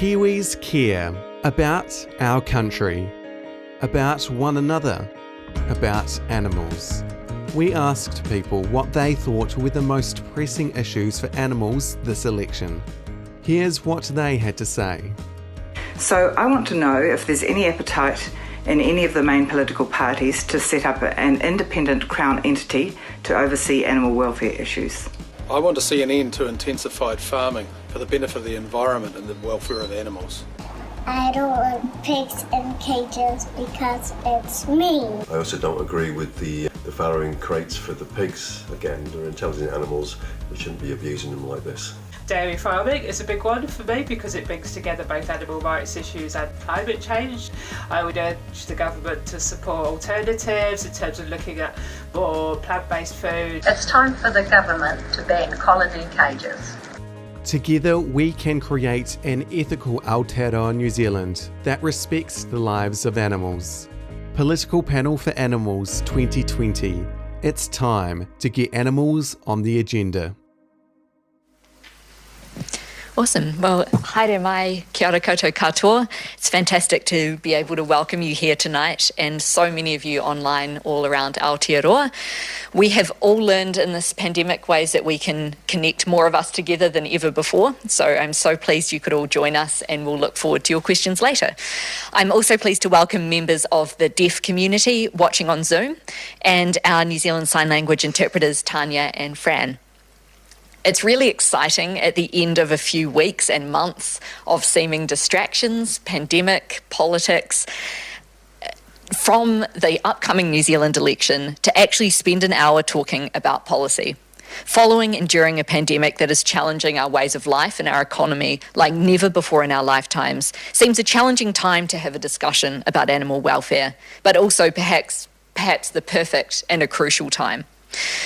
Kiwis care about our country, about one another, about animals. We asked people what they thought were the most pressing issues for animals this election. Here's what they had to say. So I want to know if there's any appetite in any of the main political parties to set up an independent Crown entity to oversee animal welfare issues. I want to see an end to intensified farming for the benefit of the environment and the welfare of animals. I don't want pigs in cages because it's mean. I also don't agree with the farrowing crates for the pigs. Again, they're intelligent animals. We shouldn't be abusing them like this. Dairy farming is a big one for me because it brings together both animal rights issues and climate change. I would urge the government to support alternatives in terms of looking at more plant-based food. It's time for the government to ban colony cages. Together we can create an ethical Aotearoa New Zealand that respects the lives of animals. Political Panel for Animals 2020. It's time to get animals on the agenda. Awesome. Well, haere mai, kia ora koutou katoa. It's fantastic to be able to welcome you here tonight and so many of you online all around Aotearoa. We have all learned in this pandemic ways that we can connect more of us together than ever before. So I'm so pleased you could all join us and we'll look forward to your questions later. I'm also pleased to welcome members of the deaf community watching on Zoom and our New Zealand Sign Language interpreters Tanya and Fran. It's really exciting at the end of a few weeks and months of seeming distractions, pandemic, politics, from the upcoming New Zealand election to actually spend an hour talking about policy. Following and during a pandemic that is challenging our ways of life and our economy like never before in our lifetimes seems a challenging time to have a discussion about animal welfare, but also perhaps the perfect and a crucial time.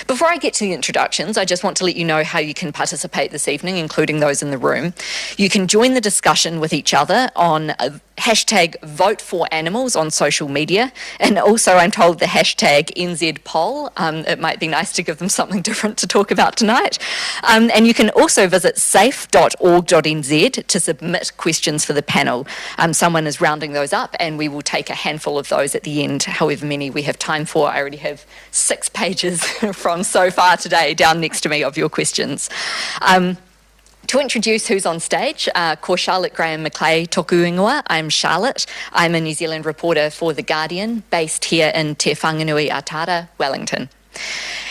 Before I get to the introductions, I just want to let you know how you can participate this evening, including those in the room. You can join the discussion with each other on hashtag Vote for Animals on social media, and also I'm told the hashtag NZ poll. It might be nice to give them something different to talk about tonight. And you can also visit safe.org.nz to submit questions for the panel. Someone is rounding those up and we will take a handful of those at the end, however many we have time for. I already have 6 pages from so far today down next to me of your questions. To introduce who's on stage, ko Charlotte Graham Maclay toku ingoa. I'm Charlotte. I'm a New Zealand reporter for The Guardian, based here in Te Whanganui Atara, Wellington.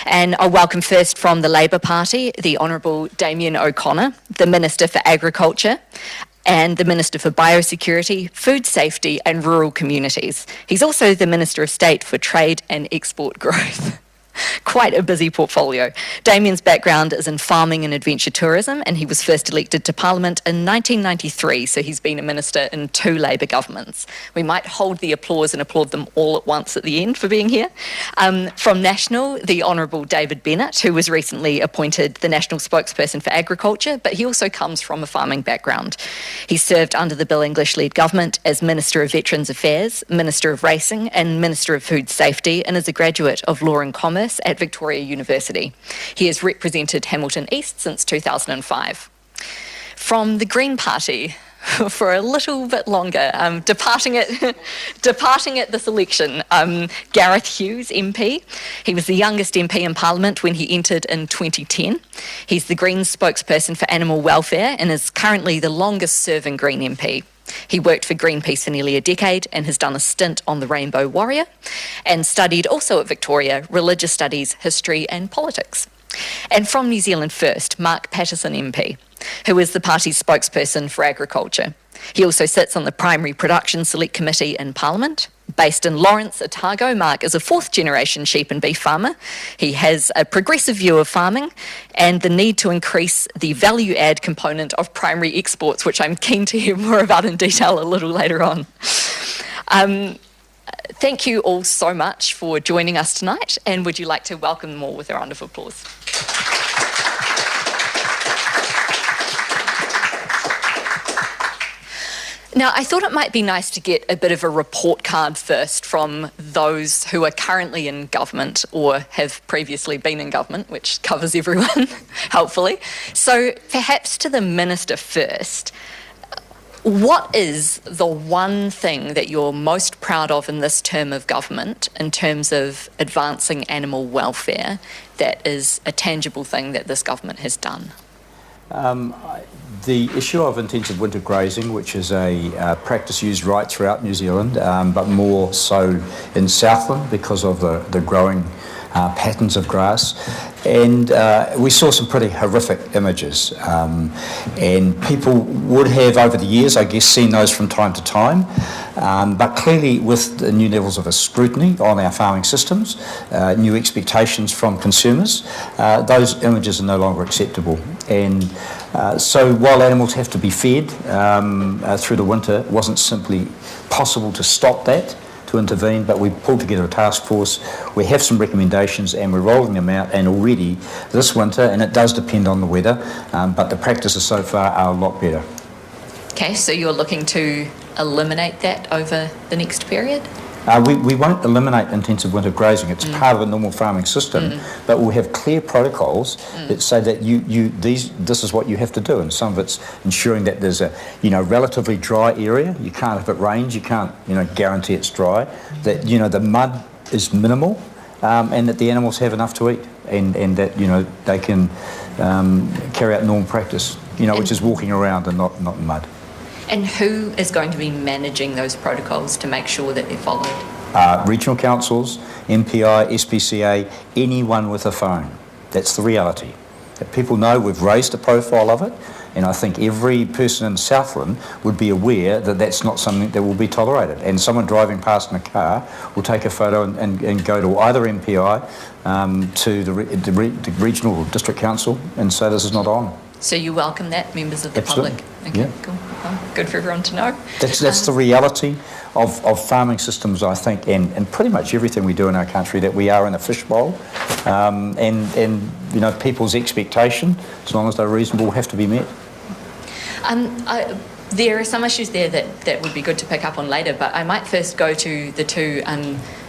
And I'll welcome first from the Labour Party, the Honourable Damien O'Connor, the Minister for Agriculture, and the Minister for Biosecurity, Food Safety and Rural Communities. He's also the Minister of State for Trade and Export Growth. Quite a busy portfolio. Damien's background is in farming and adventure tourism, and he was first elected to Parliament in 1993, so he's been a minister in 2 Labour governments. We might hold the applause and applaud them all at once at the end for being here. From National, the Honourable David Bennett, who was recently appointed the National Spokesperson for Agriculture, but he also comes from a farming background. He served under the Bill English-led government as Minister of Veterans Affairs, Minister of Racing and Minister of Food Safety, and is a graduate of Law and Commerce at Victoria University. He has represented Hamilton East since 2005. From the Green Party, for a little bit longer, departing at this election, Gareth Hughes Mp. He was the youngest MP in Parliament when he entered in 2010. He's the Greens spokesperson for animal welfare and is currently the longest serving Green MP. He worked for Greenpeace for nearly a decade and has done a stint on the Rainbow Warrior and studied also at Victoria religious studies, history and politics. And from New Zealand First, Mark Patterson MP, who is the party's spokesperson for agriculture. He also sits on the Primary Production Select Committee in Parliament. Based in Lawrence, Otago, Mark is a 4th-generation sheep and beef farmer. He has a progressive view of farming and the need to increase the value-add component of primary exports, which I'm keen to hear more about in detail a little later on. Thank you all so much for joining us tonight, and would you like to welcome them all with a round of applause? Now, I thought it might be nice to get a bit of a report card first from those who are currently in government or have previously been in government, which covers everyone, helpfully. So perhaps to the Minister first, What is the one thing that you're most proud of in this term of government in terms of advancing animal welfare that is a tangible thing that this government has done? The issue of intensive winter grazing, which is a practice used right throughout New Zealand, but more so in Southland because of the growing patterns of grass. And we saw some pretty horrific images. And people would have, over the years, I guess, seen those from time to time. But clearly, with the new levels of scrutiny on our farming systems, new expectations from consumers, those images are no longer acceptable. And so while animals have to be fed through the winter, it wasn't simply possible to stop that, to intervene, but we pulled together a task force. We have some recommendations and we're rolling them out, and already this winter, and it does depend on the weather, but the practices so far are a lot better. Okay, so you're looking to eliminate that over the next period? We won't eliminate intensive winter grazing. It's part of a normal farming system, but we'll have clear protocols that say that this is what you have to do, and some of it's ensuring that there's a relatively dry area. You can't, if it rains, you can't guarantee it's dry. That the mud is minimal, and that the animals have enough to eat, and that they can carry out normal practice, which is walking around and not in mud. And who is going to be managing those protocols to make sure that they're followed? Regional councils, MPI, SPCA, anyone with a phone. That's the reality. That people know we've raised the profile of it, and I think every person in Southland would be aware that that's not something that will be tolerated. And someone driving past in a car will take a photo and go to either MPI, to the regional or district council, and say this is not on. So you welcome that, members of the Absolutely. public? Okay, yeah. Cool. Well, good for everyone to know. That's the reality of farming systems, I think, and pretty much everything we do in our country, that we are in a fishbowl, and people's expectation, as long as they're reasonable, have to be met. There are some issues there that would be good to pick up on later, but I might first go to the two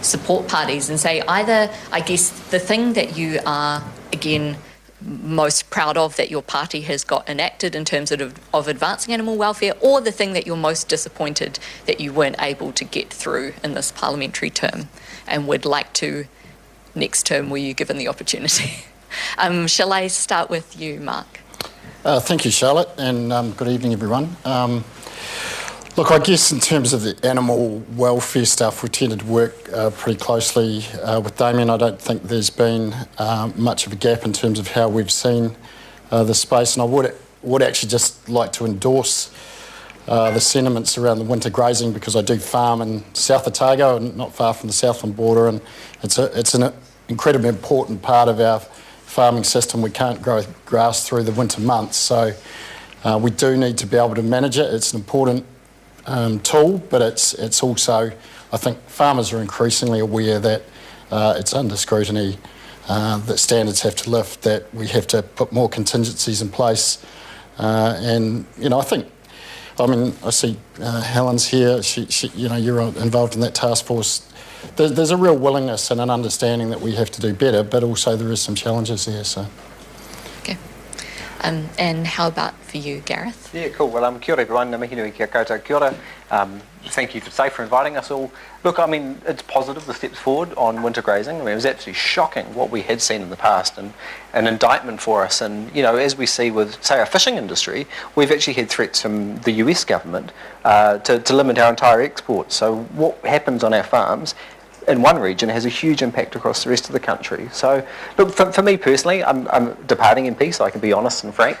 support parties and say either, I guess, the thing that you are, again, most proud of that your party has got enacted in terms of advancing animal welfare, or the thing that you're most disappointed that you weren't able to get through in this parliamentary term and would like to next term were you given the opportunity. Shall I start with you, Mark? Thank you, Charlotte, and good evening, everyone. Look, I guess in terms of the animal welfare stuff, we tended to work pretty closely with Damien. I don't think there's been much of a gap in terms of how we've seen the space, and I would actually just like to endorse the sentiments around the winter grazing, because I do farm in South Otago, and not far from the Southland border, and it's an incredibly important part of our farming system. We can't grow grass through the winter months, so we do need to be able to manage it. It's an important tool, but it's also, I think farmers are increasingly aware that it's under scrutiny, that standards have to lift, that we have to put more contingencies in place, and I see Helen's here. She you're involved in that task force. There's a real willingness and an understanding that we have to do better, but also there is some challenges there. So. Okay. And how about for you, Gareth? Yeah, cool. Well, kia ora everyone. Ngā mihi nui kia koutou. Kia ora. Thank you for inviting us all. Look, it's positive, the steps forward on winter grazing. It was absolutely shocking what we had seen in the past, and an indictment for us. And, as we see with, say, our fishing industry, we've actually had threats from the US government to limit our entire exports. So what happens on our farms in one region has a huge impact across the rest of the country. So, look, for me personally, I'm departing in peace, so I can be honest and frank.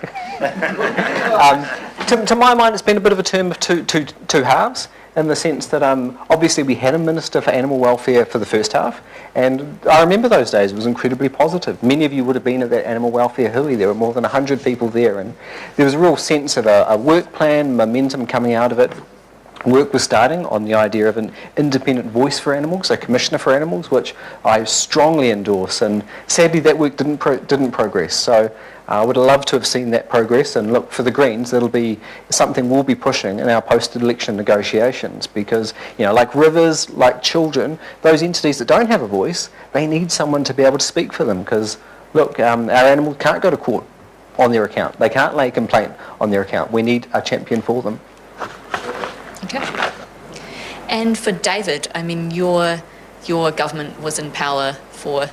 To my mind, it's been a bit of a term of two halves, in the sense that obviously we had a Minister for Animal Welfare for the first half, and I remember those days. It was incredibly positive. Many of you would have been at that animal welfare hui. There were more than 100 people there, and there was a real sense of a work plan, momentum coming out of it. Work was starting on the idea of an independent voice for animals, a commissioner for animals, which I strongly endorse, and sadly that work didn't progress. So I would love to have seen that progress, and look, for the Greens, that'll be something we'll be pushing in our post-election negotiations, because, like rivers, like children, those entities that don't have a voice, they need someone to be able to speak for them, because, look, our animals can't go to court on their account. They can't lay a complaint on their account. We need a champion for them. Okay. And for David, I mean, your government was in power for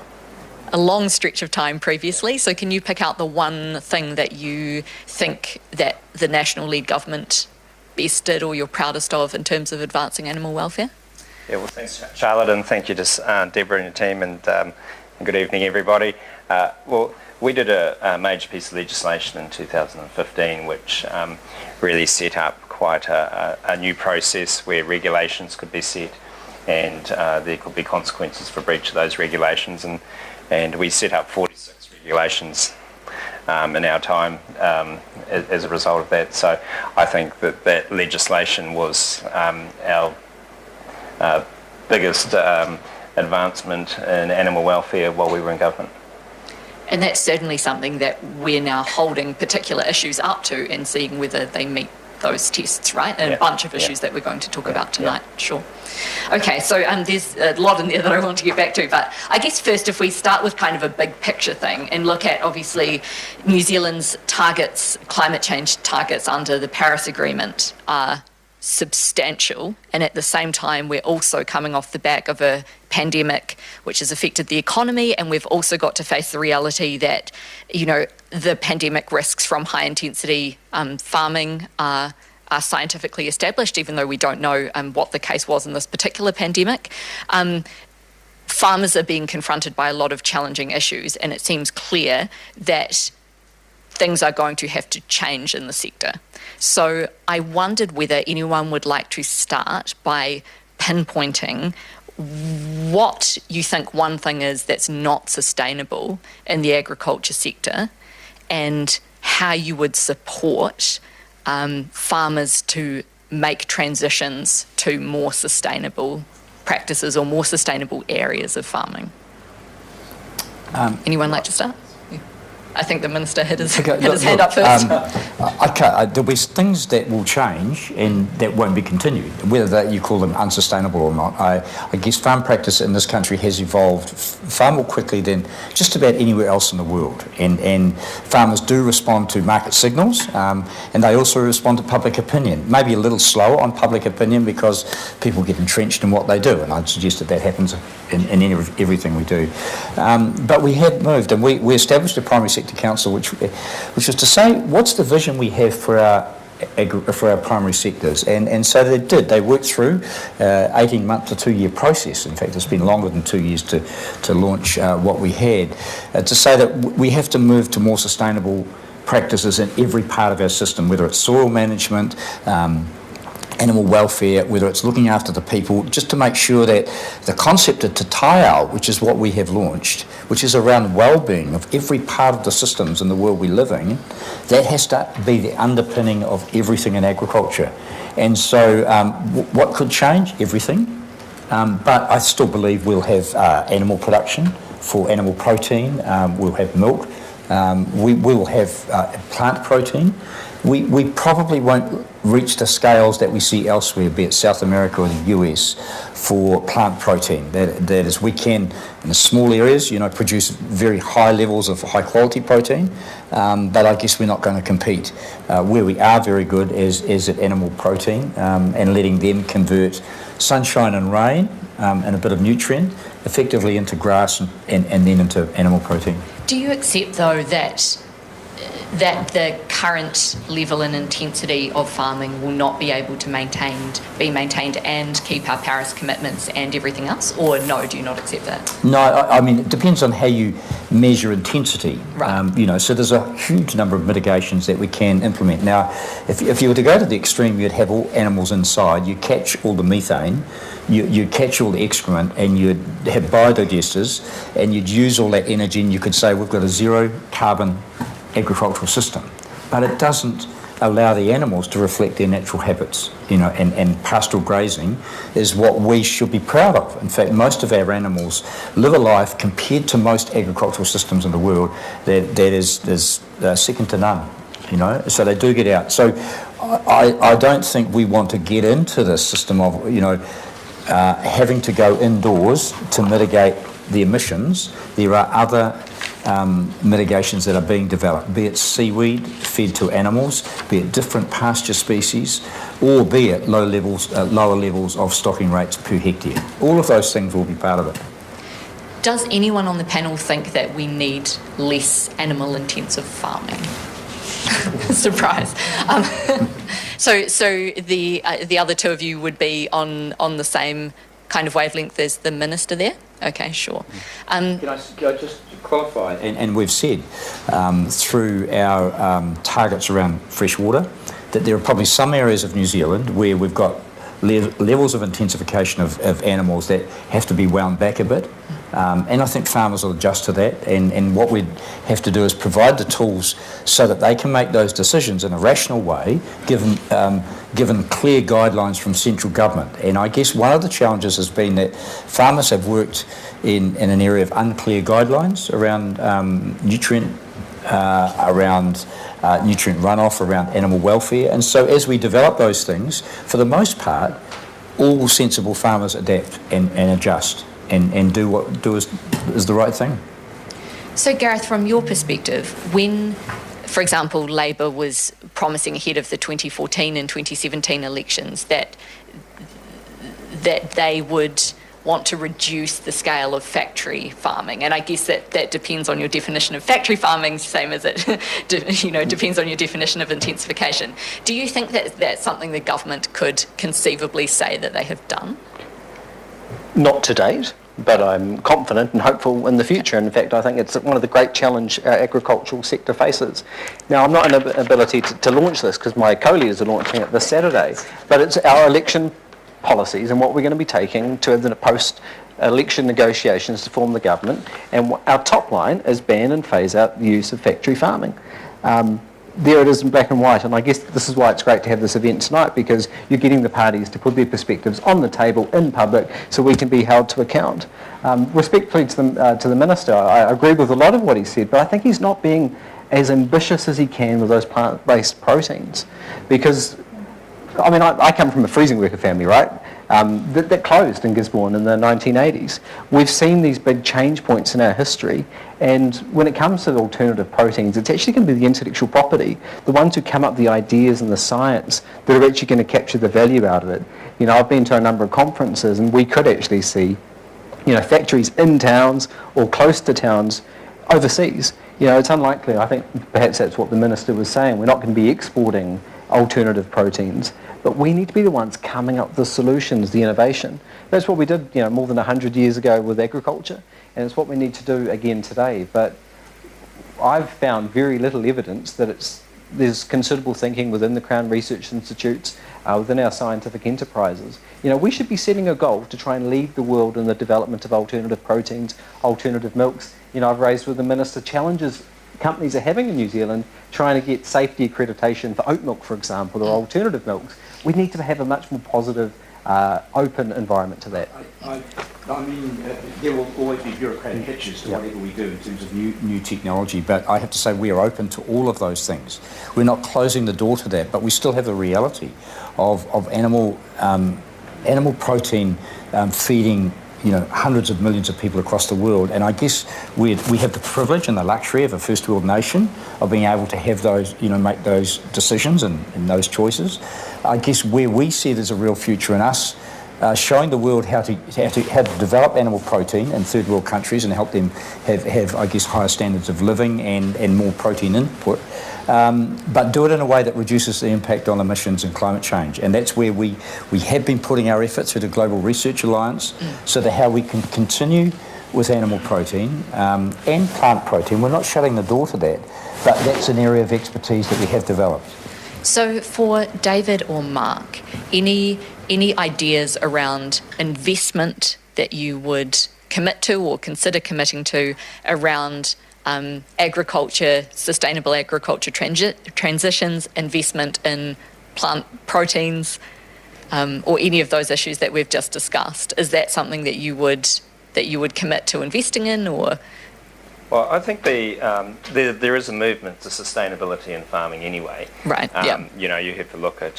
a long stretch of time previously, so can you pick out the one thing that you think that the National-led government best did or you're proudest of in terms of advancing animal welfare? Yeah, well, thanks, Charlotte, and thank you to Deborah and your team, and good evening, everybody. Well, we did a major piece of legislation in 2015 which really set up quite a new process where regulations could be set, and there could be consequences for breach of those regulations, and we set up 46 regulations in our time as a result of that. So I think that legislation was our biggest advancement in animal welfare while we were in government. And that's certainly something that we're now holding particular issues up to and seeing whether they meet those tests, right? And a bunch of issues that we're going to talk about tonight, sure. Okay, so there's a lot in there that I want to get back to, but I guess first if we start with kind of a big picture thing and look at obviously New Zealand's targets, climate change targets under the Paris Agreement are substantial, and at the same time we're also coming off the back of a pandemic which has affected the economy, and we've also got to face the reality that, you know, the pandemic risks from high intensity farming are scientifically established, even though we don't know what the case was in this particular pandemic. Farmers are being confronted by a lot of challenging issues, and it seems clear that things are going to have to change in the sector. So I wondered whether anyone would like to start by pinpointing what you think one thing is that's not sustainable in the agriculture sector, and how you would support farmers to make transitions to more sustainable practices or more sustainable areas of farming. Anyone like to start? I think the Minister had his hand up first. There'll be things that will change and that won't be continued, whether that you call them unsustainable or not. I guess farm practice in this country has evolved far more quickly than just about anywhere else in the world. And farmers do respond to market signals, and they also respond to public opinion. Maybe a little slower on public opinion because people get entrenched in what they do, and I'd suggest that happens in everything we do. But we have moved, and we established a primary sector council, which was to say, what's the vision we have for our primary sectors? And so they did. They worked through 18-month to 2-year process. In fact, it's been longer than 2 years to launch what we had, to say that we have to move to more sustainable practices in every part of our system, whether it's soil management, animal welfare, whether it's looking after the people, just to make sure that the concept of te taeao, which is what we have launched, which is around well-being of every part of the systems in the world we live in, that has to be the underpinning of everything in agriculture. And so what could change? Everything. But I still believe we'll have animal production for animal protein, we'll have milk, we will have plant protein. We probably won't reach the scales that we see elsewhere, be it South America or the US, for plant protein. That is, we can, in the small areas, produce very high levels of high quality protein, but I guess we're not going to compete. Where we are very good is at animal protein, and letting them convert sunshine and rain and a bit of nutrient effectively into grass and then into animal protein. Do you accept, though, that the current level and intensity of farming will not be able to be maintained and keep our Paris commitments and everything else? Or no, do you not accept that? No, I mean, it depends on how you measure intensity. Right. So there's a huge number of mitigations that we can implement. Now, if you were to go to the extreme, you'd have all animals inside, you catch all the methane, you'd catch all the excrement, and you'd have biodigesters, and you'd use all that energy, and you could say we've got a zero carbon agricultural system, but it doesn't allow the animals to reflect their natural habits, and pastoral grazing is what we should be proud of. In fact, most of our animals live a life, compared to most agricultural systems in the world, that is second to none, so they do get out. So I don't think we want to get into this system of, having to go indoors to mitigate the emissions. There are other mitigations that are being developed, be it seaweed fed to animals, be it different pasture species, or be it lower levels of stocking rates per hectare. All of those things will be part of it. Does anyone on the panel think that we need less animal-intensive farming? Surprise. So the other two of you would be on the same kind of wavelength as the minister there? Okay, sure. Can I just qualify? And we've said through our targets around fresh water that there are probably some areas of New Zealand where we've got levels of intensification of animals that have to be wound back a bit. And I think farmers will adjust to that, and what we'd have to do is provide the tools so that they can make those decisions in a rational way, given clear guidelines from central government. And I guess one of the challenges has been that farmers have worked in an area of unclear guidelines around nutrient runoff, around animal welfare. And so as we develop those things, for the most part, all sensible farmers adapt and adjust and do is the right thing. So Gareth, from your perspective, when, for example, Labour was promising ahead of the 2014 and 2017 elections that they would want to reduce the scale of factory farming, and I guess that depends on your definition of factory farming, same as it depends on your definition of intensification. Do you think that that's something the government could conceivably say that they have done? Not to date, but I'm confident and hopeful in the future. And in fact, I think it's one of the great challenges our agricultural sector faces. Now, I'm not in an ability to launch this because my co-leaders are launching it this Saturday, but it's our election policies and what we're going to be taking to the post-election negotiations to form the government. And our top line is ban and phase out the use of factory farming. There it is in black and white, and I guess this is why it's great to have this event tonight, because you're getting the parties to put their perspectives on the table in public so we can be held to account. Respectfully to the Minister, I agree with a lot of what he said, but I think he's not being as ambitious as he can with those plant-based proteins, because I mean, I come from a freezing worker family, right? That closed in Gisborne in the 1980s. We've seen these big change points in our history, and when it comes to alternative proteins, it's actually going to be the intellectual property, the ones who come up with the ideas and the science that are actually going to capture the value out of it. You know, I've been to a number of conferences, and we could actually see, factories in towns or close to towns overseas. It's unlikely. I think perhaps that's what the Minister was saying. We're not going to be exporting alternative proteins, but we need to be the ones coming up with the solutions, the innovation. That's what we did, more than 100 years ago with agriculture, and it's what we need to do again today. But I've found very little evidence that there's considerable thinking within the Crown Research Institutes, within our scientific enterprises. We should be setting a goal to try and lead the world in the development of alternative proteins, alternative milks. I've raised with the Minister challenges companies are having in New Zealand trying to get safety accreditation for oat milk, for example, or alternative milks. We need to have a much more positive, open environment to that. I mean, there will always be bureaucratic hitches to whatever we do in terms of new technology, but I have to say we are open to all of those things. We're not closing the door to that, but we still have the reality of animal protein feeding hundreds of millions of people across the world, and I guess we have the privilege and the luxury of a first world nation of being able to have those, make those decisions and those choices. I guess where we see there's a real future in us showing the world how to develop animal protein in third world countries and help them have I guess higher standards of living and more protein input. But do it in a way that reduces the impact on emissions and climate change. And that's where we have been putting our efforts through the Global Research Alliance, so that how we can continue with animal protein and plant protein. We're not shutting the door to that, but that's an area of expertise that we have developed. So for David or Mark, any ideas around investment that you would commit to or consider committing to around agriculture, sustainable agriculture transitions, investment in plant proteins, or any of those issues that we've just discussed? Is that something that you would commit to investing in, or? Well, I think there is a movement to sustainability in farming anyway. Right. Yeah. You have to look at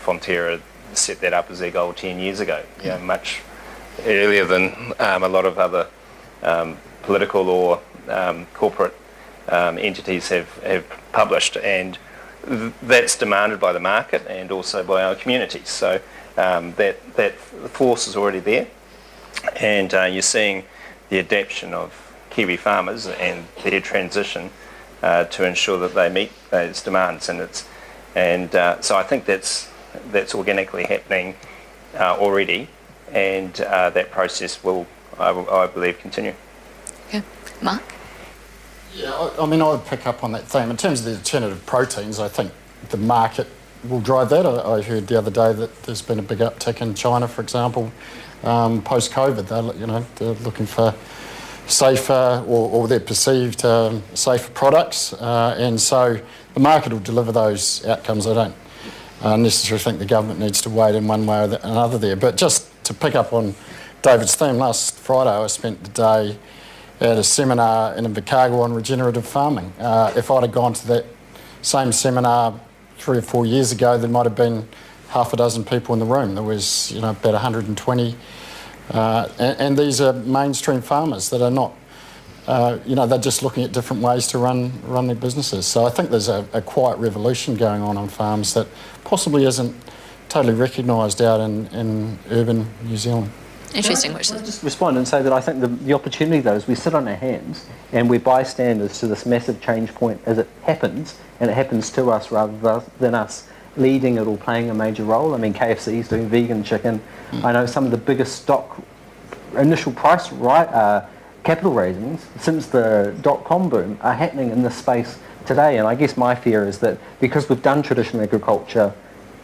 Fonterra set that up as their goal 10 years ago. Much earlier than a lot of other political or corporate entities have published, and that's demanded by the market and also by our communities. So that force is already there, and you're seeing the adaptation of Kiwi farmers and their transition to ensure that they meet those demands, and so I think that's organically happening already, and that process will, I believe, continue. Okay, Mark? Yeah, I mean, I would pick up on that theme. In terms of the alternative proteins, I think the market will drive that. I heard the other day that there's been a big uptick in China, for example, post-COVID. They're looking for safer or their perceived safer products, and so the market will deliver those outcomes. I don't necessarily think the government needs to wade in one way or another there. But just to pick up on David's theme, last Friday I spent the day at a seminar in Invercargill on regenerative farming. If I'd have gone to that same seminar 3 or 4 years ago, there might have been half a dozen people in the room. There was, about 120, and these are mainstream farmers that are not, they're just looking at different ways to run their businesses. So I think there's a quiet revolution going on farms that possibly isn't totally recognised out in urban New Zealand. Interesting. I'll just respond and say that I think the opportunity, though, is we sit on our hands and we're bystanders to this massive change point as it happens, and it happens to us rather than us leading it or playing a major role. I mean, KFC's doing vegan chicken. I know some of the biggest stock initial price capital raisings since the .com boom are happening in this space today, and I guess my fear is that because we've done traditional agriculture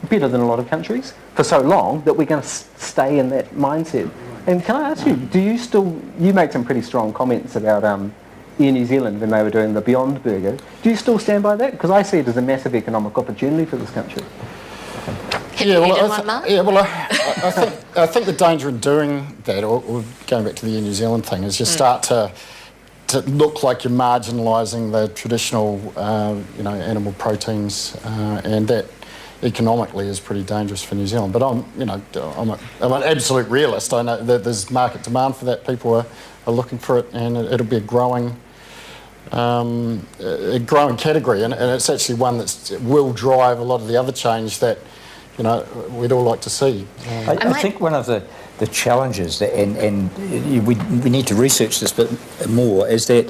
better than a lot of countries for so long, that we're going to stay in that mindset. And can I ask you, you made some pretty strong comments about Air New Zealand when they were doing the Beyond Burger. Do you still stand by that? Because I see it as a massive economic opportunity for this country. I think the danger in doing that, or going back to the Air New Zealand thing, is you start to look like you're marginalising the traditional, animal proteins, and that economically is pretty dangerous for New Zealand. But I'm an absolute realist. I know that there's market demand for that. People are looking for it, and it'll be a growing category, and it's actually one that will drive a lot of the other change that we'd all like to see. I think one of the challenges, and we need to research this bit more, is that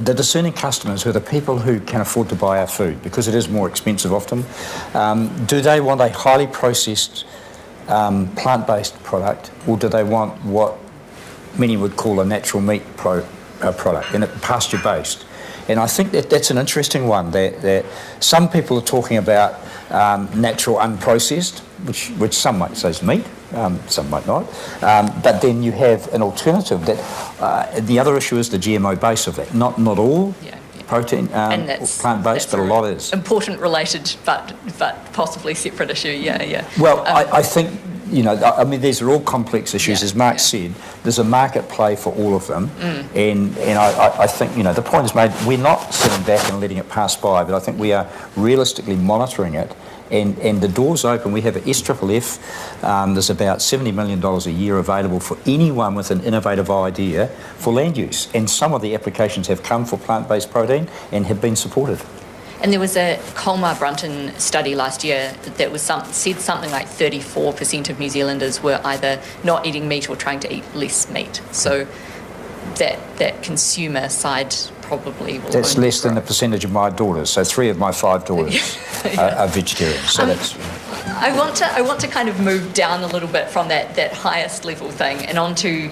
the discerning customers, who are the people who can afford to buy our food, because it is more expensive often, do they want a highly processed plant-based product, or do they want what many would call a natural meat product, and pasture-based? And I think that's an interesting one, that some people are talking about natural unprocessed, which some might say is meat, some might not. But then you have an alternative that the other issue is the GMO base of that. Not all protein plant-based, but a lot is. Important, related, but possibly separate issue. Yeah. Well, I think. These are all complex issues. As Mark said, there's a market play for all of them, and I think the point is made. We're not sitting back and letting it pass by, but I think we are realistically monitoring it, and the door's open. We have an SFFF. There's about $70 million a year available for anyone with an innovative idea for land use, and some of the applications have come for plant-based protein and have been supported. And there was a Colmar Brunton study last year that was said something like 34% of New Zealanders were either not eating meat or trying to eat less meat. So that consumer side probably will. That's less than the percentage of my daughters. So 3 of my 5 daughters are vegetarians. So that's. I want to kind of move down a little bit from that highest level thing and onto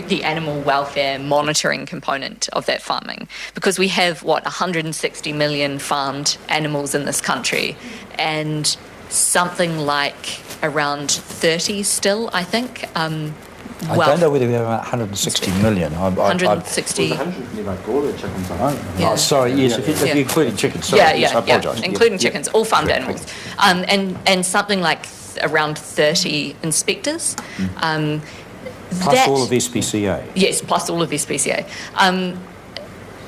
the animal welfare monitoring component of that farming, because we have 160 million farmed animals in this country, and something like around 30 still, I think. I don't know whether we have 160 million. 160. 100 broiler chickens at home. Yeah. Oh, sorry, yes, if you're including chickens. Sorry, I apologise. Including chickens, all farmed animals. And something like around 30 inspectors. Plus all of SPCA. Yes, plus all of SPCA.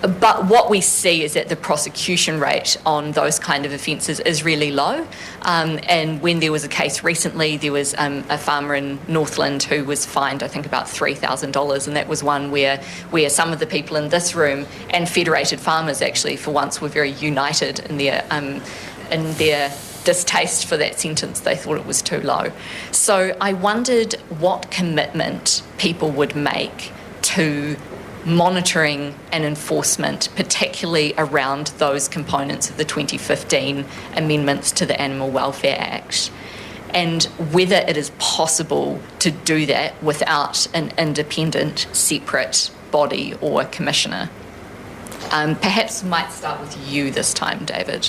But what we see is that the prosecution rate on those kind of offences is really low. And when there was a case recently, there was a farmer in Northland who was fined, I think, about $3,000, and that was one where some of the people in this room and federated farmers actually, for once, were very united in their distaste for that sentence. They thought it was too low. So I wondered what commitment people would make to monitoring and enforcement, particularly around those components of the 2015 amendments to the Animal Welfare Act, and whether it is possible to do that without an independent, separate body or commissioner. Perhaps might start with you this time, David.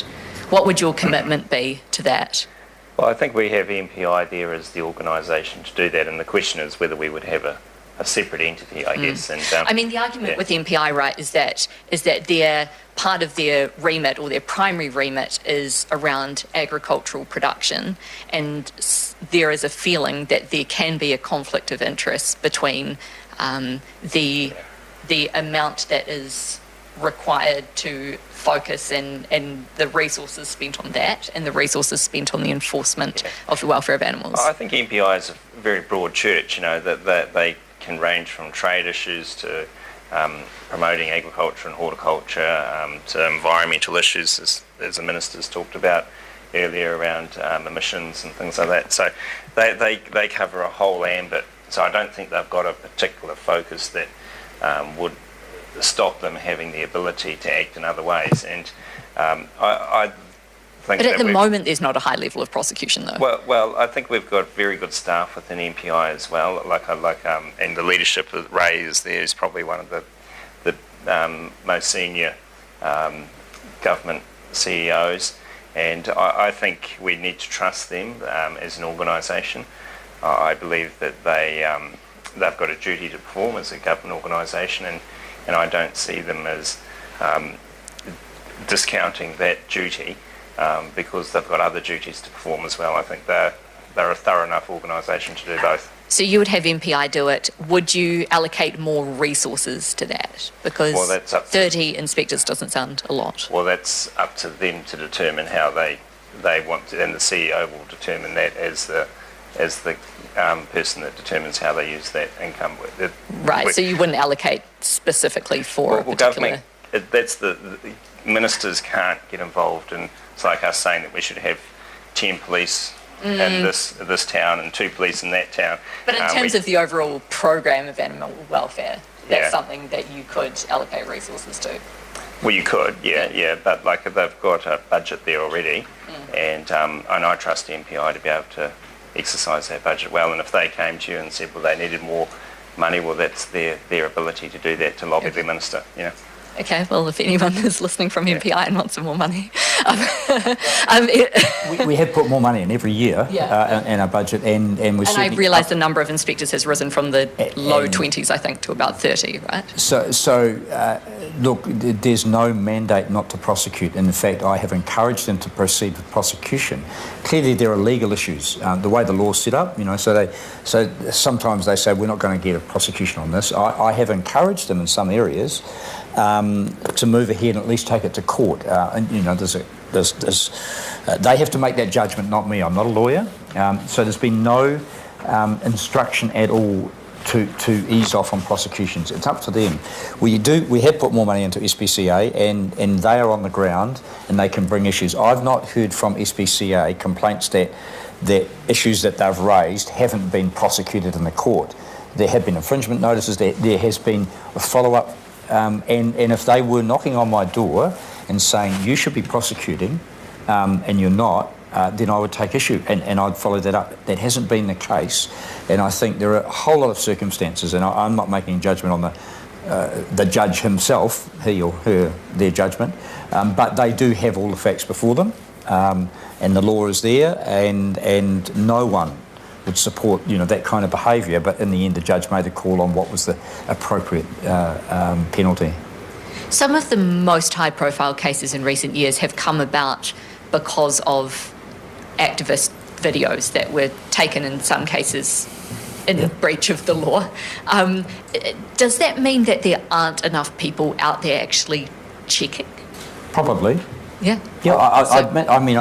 What would your commitment be to that? Well, I think we have MPI there as the organisation to do that, and the question is whether we would have a separate entity, I guess. And I mean, the argument with MPI, right, is that their part of their remit, or their primary remit, is around agricultural production, and there is a feeling that there can be a conflict of interest between the amount that is required to focus and the resources spent on that, and the resources spent on the enforcement of the welfare of animals. I think MPI is a very broad church, that they can range from trade issues to promoting agriculture and horticulture, to environmental issues, as the minister's talked about earlier, around emissions and things like that. So they cover a whole ambit. So I don't think they've got a particular focus that would stop them having the ability to act in other ways. And I think but at the moment, there's not a high level of prosecution, though. Well, I think we've got very good staff within MPI as well. And the leadership that Ray is there is probably one of the most senior government CEOs, and I think we need to trust them as an organisation. I believe that they've got a duty to perform as a government organisation, and I don't see them as discounting that duty. Because they've got other duties to perform as well. I think they're a thorough enough organisation to do both. So you would have MPI do it. Would you allocate more resources to that? Because 30 inspectors doesn't sound a lot. Well, that's up to them to determine how they want to, and the CEO will determine that as the person that determines how they use that income. Right, so you wouldn't allocate specifically for a particular... That's the ministers can't get involved in. It's like us saying that we should have 10 police in this town and 2 police in that town. But in terms of the overall program of animal welfare, that's something that you could allocate resources to. Well, you could, yeah. But they've got a budget there already, and I trust the MPI to be able to exercise that budget well. And if they came to you and said, well, they needed more money, well, that's their ability to do that, to lobby the minister. Okay, well, if anyone is listening from MPI and wants some more money. We have put more money in every year in our budget, and we. And I realise the number of inspectors has risen from the low 20s, I think, to about 30, right? So look, there's no mandate not to prosecute. In fact, I have encouraged them to proceed with prosecution. Clearly, there are legal issues. The way the law's set up, so sometimes they say we're not going to get a prosecution on this. I have encouraged them in some areas to move ahead and at least take it to court. And they have to make that judgment, not me. I'm not a lawyer. So there's been no instruction at all to ease off on prosecutions. It's up to them. We have put more money into SPCA, and they are on the ground and they can bring issues. I've not heard from SPCA complaints that issues that they've raised haven't been prosecuted in the court. There have been infringement notices. There has been a follow-up. And if they were knocking on my door and saying, you should be prosecuting, and you're not, then I would take issue and I'd follow that up. That hasn't been the case, and I think there are a whole lot of circumstances, and I'm not making a judgment on the judge himself, he or her, their judgment, but they do have all the facts before them, and the law is there, and no one would support that kind of behaviour, but in the end the judge made a call on what was the appropriate penalty. Some of the most high profile cases in recent years have come about because of activist videos that were taken in some cases in breach of the law. Does that mean that there aren't enough people out there actually checking? Probably. Yeah. Yeah, I mean,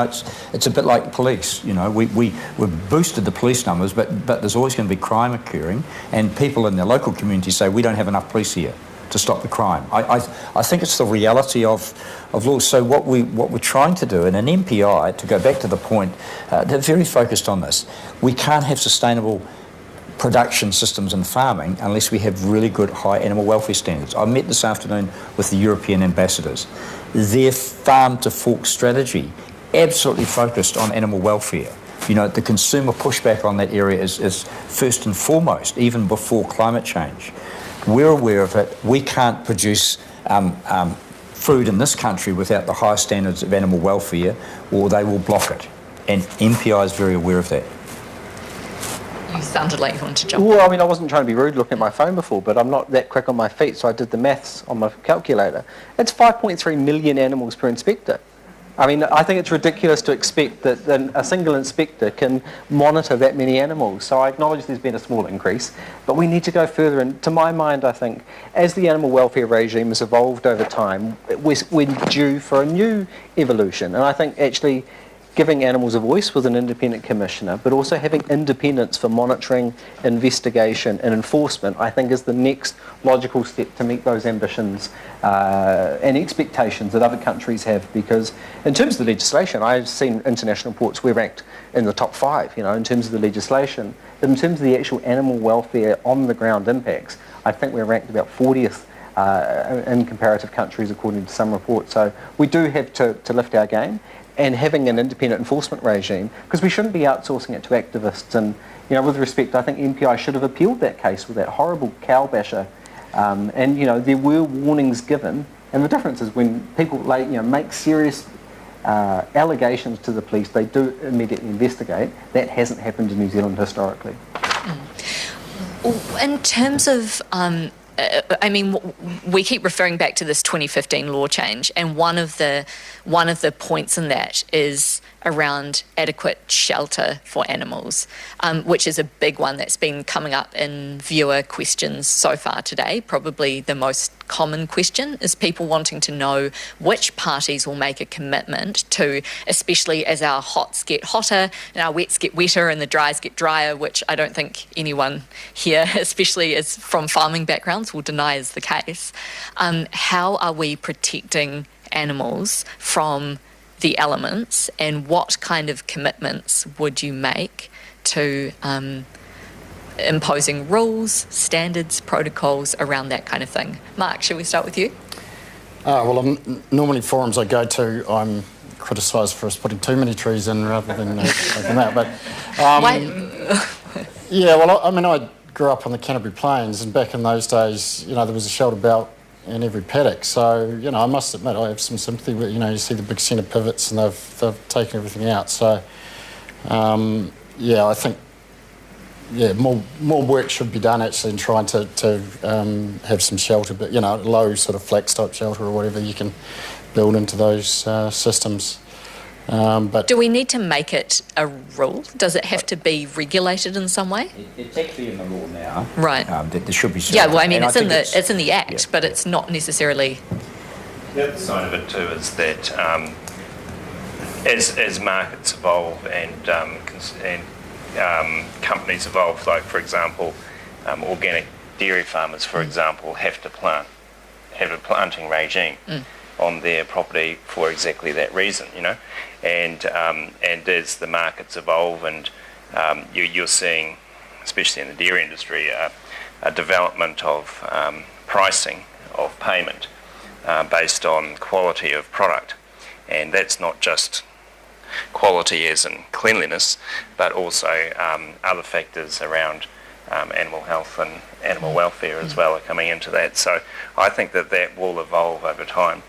it's a bit like police. You know, we've boosted the police numbers, but there's always going to be crime occurring, and people in their local community say we don't have enough police here to stop the crime. I think it's the reality of law. So what we're trying to do, and an MPI, to go back to the point, they're very focused on this. We can't have sustainable production systems in farming unless we have really good high animal welfare standards. I met this afternoon with the European ambassadors. Their farm-to-fork strategy absolutely focused on animal welfare. You know, the consumer pushback on that area is first and foremost, even before climate change. We're aware of it. We can't produce food in this country without the highest standards of animal welfare, or they will block it. And MPI is very aware of that. You sounded like you wanted to jump. Well, I mean, I wasn't trying to be rude looking at my phone before, but I'm not that quick on my feet, so I did the maths on my calculator. It's 5.3 million animals per inspector. I mean, I think it's ridiculous to expect that a single inspector can monitor that many animals. So I acknowledge there's been a small increase, but we need to go further. And to my mind, I think, as the animal welfare regime has evolved over time, we're due for a new evolution. And I think actually giving animals a voice with an independent commissioner, but also having independence for monitoring, investigation and enforcement, I think is the next logical step to meet those ambitions and expectations that other countries have. Because in terms of the legislation, I've seen international reports, we're ranked in the top 5, you know, in terms of the legislation. But in terms of the actual animal welfare on the ground impacts, I think we're ranked about 40th in comparative countries according to some reports. So we do have to lift our game. And having an independent enforcement regime, because we shouldn't be outsourcing it to activists. And, you know, with respect, I think MPI should have appealed that case with that horrible cow basher. And, you know, there were warnings given. And the difference is when people make serious allegations to the police, they do immediately investigate. That hasn't happened in New Zealand historically. In terms of I mean, we keep referring back to this 2015 law change, and one of the points in that is around adequate shelter for animals, which is a big one that's been coming up in viewer questions so far today. Probably the most common question is people wanting to know which parties will make a commitment to, especially as our hots get hotter and our wets get wetter and the dries get drier, which I don't think anyone here, especially as from farming backgrounds, will deny is the case. How are we protecting animals from the elements, and what kind of commitments would you make to imposing rules, standards, protocols around that kind of thing? Mark, shall we start with you? Well, normally forums I go to, I'm criticised for us putting too many trees in rather than taking that. But yeah, well, I mean, I grew up on the Canterbury Plains, and back in those days, you know, there was a shelter belt in every paddock. So, you know, I must admit I have some sympathy with, you know, you see the big centre pivots and they've taken everything out. So, yeah, I think, yeah, more work should be done actually in trying to have some shelter, but, you know, low sort of flex type shelter or whatever you can build into those systems. But do we need to make it a rule? Does it have to be regulated in some way? It's actually in the law now. Right. There should be. Yeah. Well, I mean, it's in the Act, yeah. But it's not necessarily. The other side of it too is that as markets evolve and companies evolve, like for example, organic dairy farmers, for example, have a planting regime. On their property for exactly that reason, you know, and as the markets evolve and you're seeing, especially in the dairy industry, a development of pricing of payment based on quality of product, and that's not just quality as in cleanliness, but also other factors around animal health and animal welfare as well are coming into that. So I think that will evolve over time.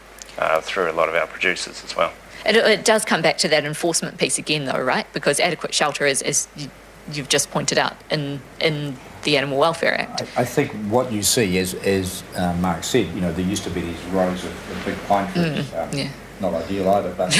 Through a lot of our producers as well. It does come back to that enforcement piece again though, right? Because adequate shelter is, as you've just pointed out, in the Animal Welfare Act. I think what you see is, as Mark said, you know, there used to be these rows of big pine trees not ideal either, but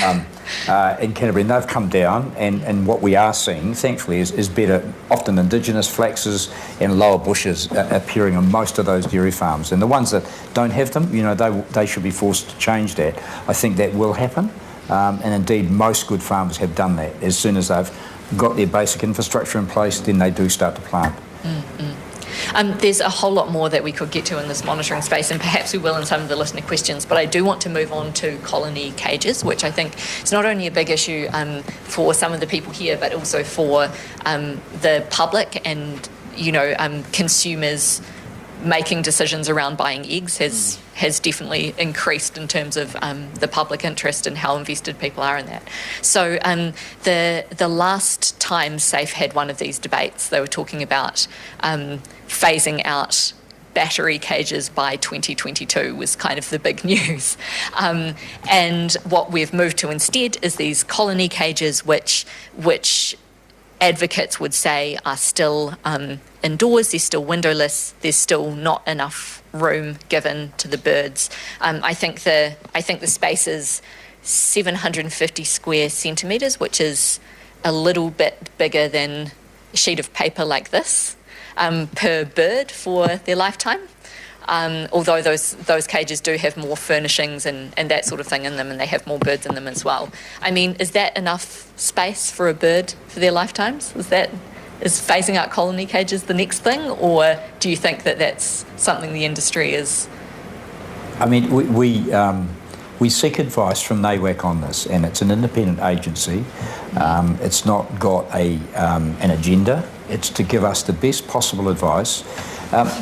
in Canterbury, and they've come down, and what we are seeing, thankfully, is better, often indigenous flaxes and lower bushes appearing on most of those dairy farms. And the ones that don't have them, you know, they should be forced to change that. I think that will happen, and indeed most good farmers have done that. As soon as they've got their basic infrastructure in place, then they do start to plant. There's a whole lot more that we could get to in this monitoring space, and perhaps we will in some of the listener questions, but I do want to move on to colony cages, which I think is not only a big issue for some of the people here, but also for the public and, you know, consumers making decisions around buying eggs has definitely increased in terms of the public interest and how invested people are in that. So the last time SAFE had one of these debates, they were talking about phasing out battery cages by 2022 was kind of the big news. And what we've moved to instead is these colony cages, which advocates would say are still indoors, they're still windowless, there's still not enough room given to the birds. I think the space is 750 square centimetres, which is a little bit bigger than a sheet of paper like this per bird for their lifetime. Although those cages do have more furnishings and that sort of thing in them, and they have more birds in them as well. I mean, is that enough space for a bird for their lifetimes? Is phasing out colony cages the next thing, or do you think that that's something the industry is? I mean, we seek advice from NAWAC on this, and it's an independent agency. It's not got an agenda. It's to give us the best possible advice.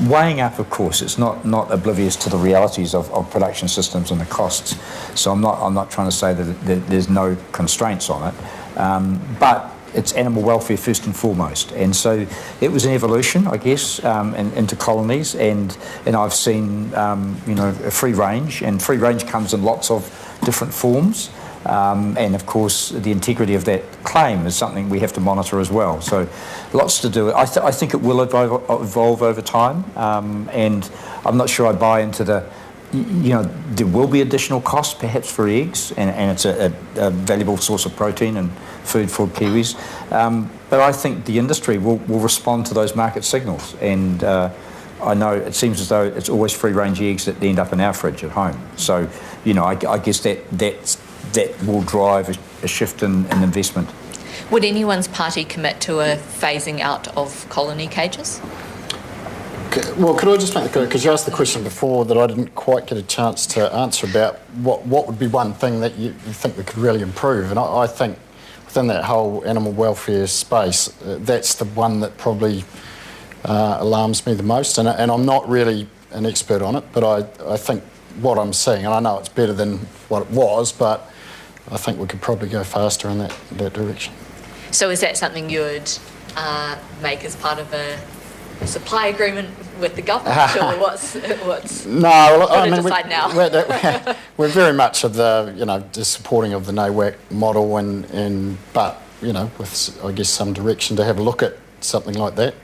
Weighing up, of course, it's not oblivious to the realities of production systems and the costs. So I'm not trying to say that there's no constraints on it, but it's animal welfare first and foremost. And so it was an evolution, I guess, into colonies, and I've seen a free range, and free range comes in lots of different forms. And of course, the integrity of that claim is something we have to monitor as well. So, lots to do. I think it will evolve over time, and I'm not sure I buy into there will be additional costs perhaps for eggs, and it's a valuable source of protein and food for Kiwis. But I think the industry will respond to those market signals, and I know it seems as though it's always free-range eggs that end up in our fridge at home. So, I guess that will drive a shift in investment. Would anyone's party commit to a phasing out of colony cages? Well, could I just make the comment, because you asked the question before that I didn't quite get a chance to answer about what would be one thing that you think we could really improve, and I think within that whole animal welfare space, that's the one that probably alarms me the most, and I'm not really an expert on it, but I think what I'm seeing, and I know it's better than what it was, but I think we could probably go faster in that direction. So is that something you would make as part of a supply agreement with the government, or what's no? Well, I mean, decide now? we're very much of the supporting of the NAWAC model, but with I guess some direction to have a look at something like that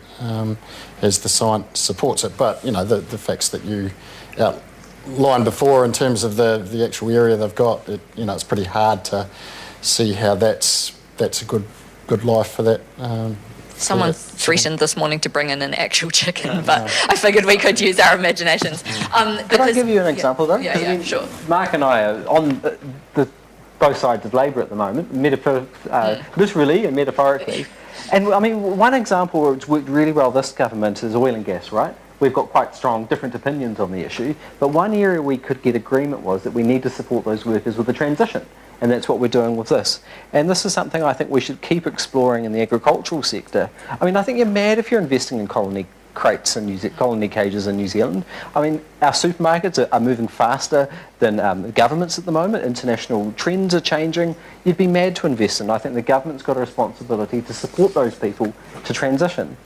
as the science supports it. But the facts that you outlined before in terms of the actual area they've got, it's pretty hard to see how that's a good life for that. Someone threatened this morning to bring in an actual chicken, but I figured we could use our imaginations. Could I give you an example, though? Yeah, sure. Mark and I are on both sides of Labour at the moment, literally and metaphorically. And I mean, one example where it's worked really well this government is oil and gas, right? We've got quite strong different opinions on the issue, but one area we could get agreement was that we need to support those workers with the transition. And that's what we're doing with this. And this is something I think we should keep exploring in the agricultural sector. I mean, I think you're mad if you're investing in colony crates and colony cages in New Zealand. I mean, our supermarkets are moving faster than governments at the moment. International trends are changing. You'd be mad to invest in. I think the government's got a responsibility to support those people to transition.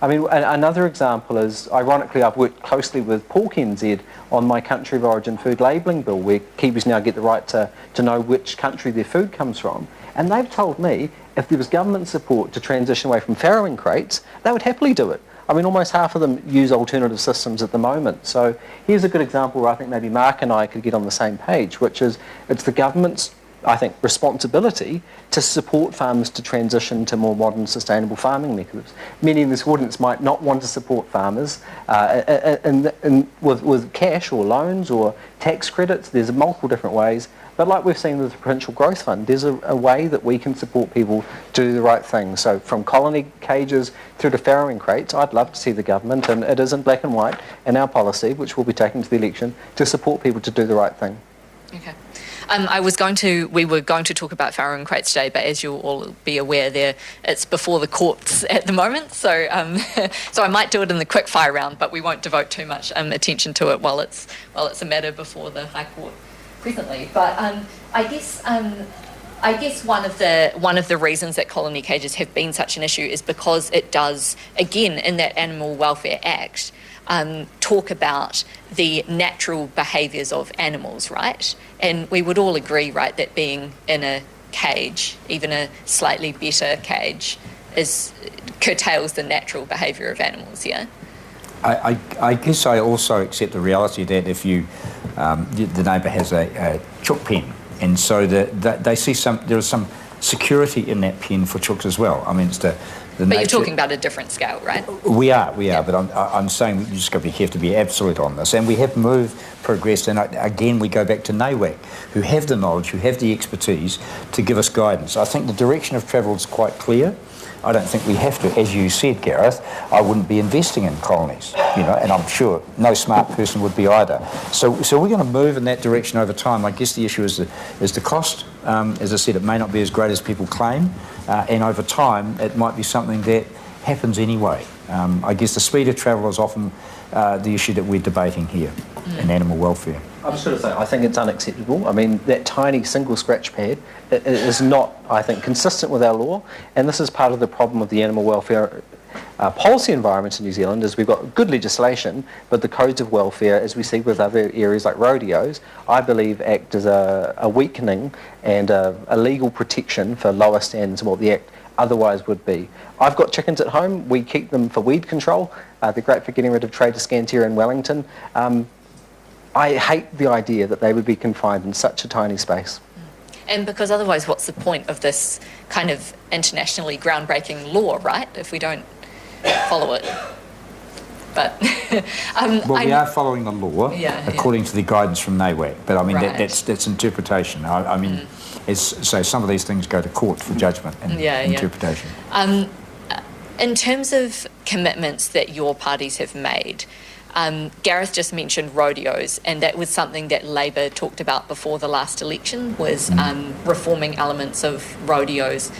I mean, another example is, ironically, I've worked closely with Pork NZ on my country of origin food labelling bill, where Kiwis now get the right to know which country their food comes from. And they've told me if there was government support to transition away from farrowing crates, they would happily do it. I mean, almost half of them use alternative systems at the moment. So here's a good example where I think maybe Mark and I could get on the same page, which is it's the government's, I think, responsibility to support farmers to transition to more modern sustainable farming methods. Many in this audience might not want to support farmers with cash or loans or tax credits. There's multiple different ways. But like we've seen with the Provincial Growth Fund, there's a way that we can support people to do the right thing. So from colony cages through to farrowing crates, I'd love to see the government, and it is in black and white in our policy, which we'll be taking to the election, to support people to do the right thing. Okay. We were going to talk about farrowing crates today, but as you'll all be aware, it's before the courts at the moment, so so I might do it in the quick fire round, but we won't devote too much attention to it while it's a matter before the High Court presently. But I guess one of the reasons that colony cages have been such an issue is because it does, again, in that Animal Welfare Act, talk about the natural behaviours of animals, right? And we would all agree, right, that being in a cage, even a slightly better cage, curtails the natural behaviour of animals, yeah? I guess I also accept the reality that if you, the neighbour has a chook pen, and so they see there is some security in that pen for chooks as well. I mean, it's the but you're talking about a different scale, right? We are, but I'm saying you just have to be absolute on this. And we have progressed, and again, we go back to NAWAC, who have the knowledge, who have the expertise to give us guidance. I think the direction of travel is quite clear. I don't think we have to, as you said, Gareth, I wouldn't be investing in colonies, and I'm sure no smart person would be either. So we're going to move in that direction over time. I guess the issue is the cost. As I said, it may not be as great as people claim, and over time it might be something that happens anyway. I guess the speed of travel is often the issue that we're debating here in animal welfare. I'm just going to say, I think it's unacceptable. I mean, that tiny single scratch pad is not, I think, consistent with our law, and this is part of the problem with the animal welfare policy environment in New Zealand, is we've got good legislation, but the codes of welfare, as we see with other areas like rodeos, I believe act as a weakening and a legal protection for lower standards than what the Act otherwise would be. I've got chickens at home. We keep them for weed control. They're great for getting rid of Trader Scantia in Wellington. I hate the idea that they would be confined in such a tiny space. And because otherwise, what's the point of this kind of internationally groundbreaking law, right, if we don't follow it? But we are following the law according to the guidance from NAWAC, but I mean that's interpretation. I mean, so some of these things go to court for judgment and interpretation. In terms of commitments that your parties have made, Gareth just mentioned rodeos, and that was something that Labour talked about before the last election, was reforming elements of rodeos,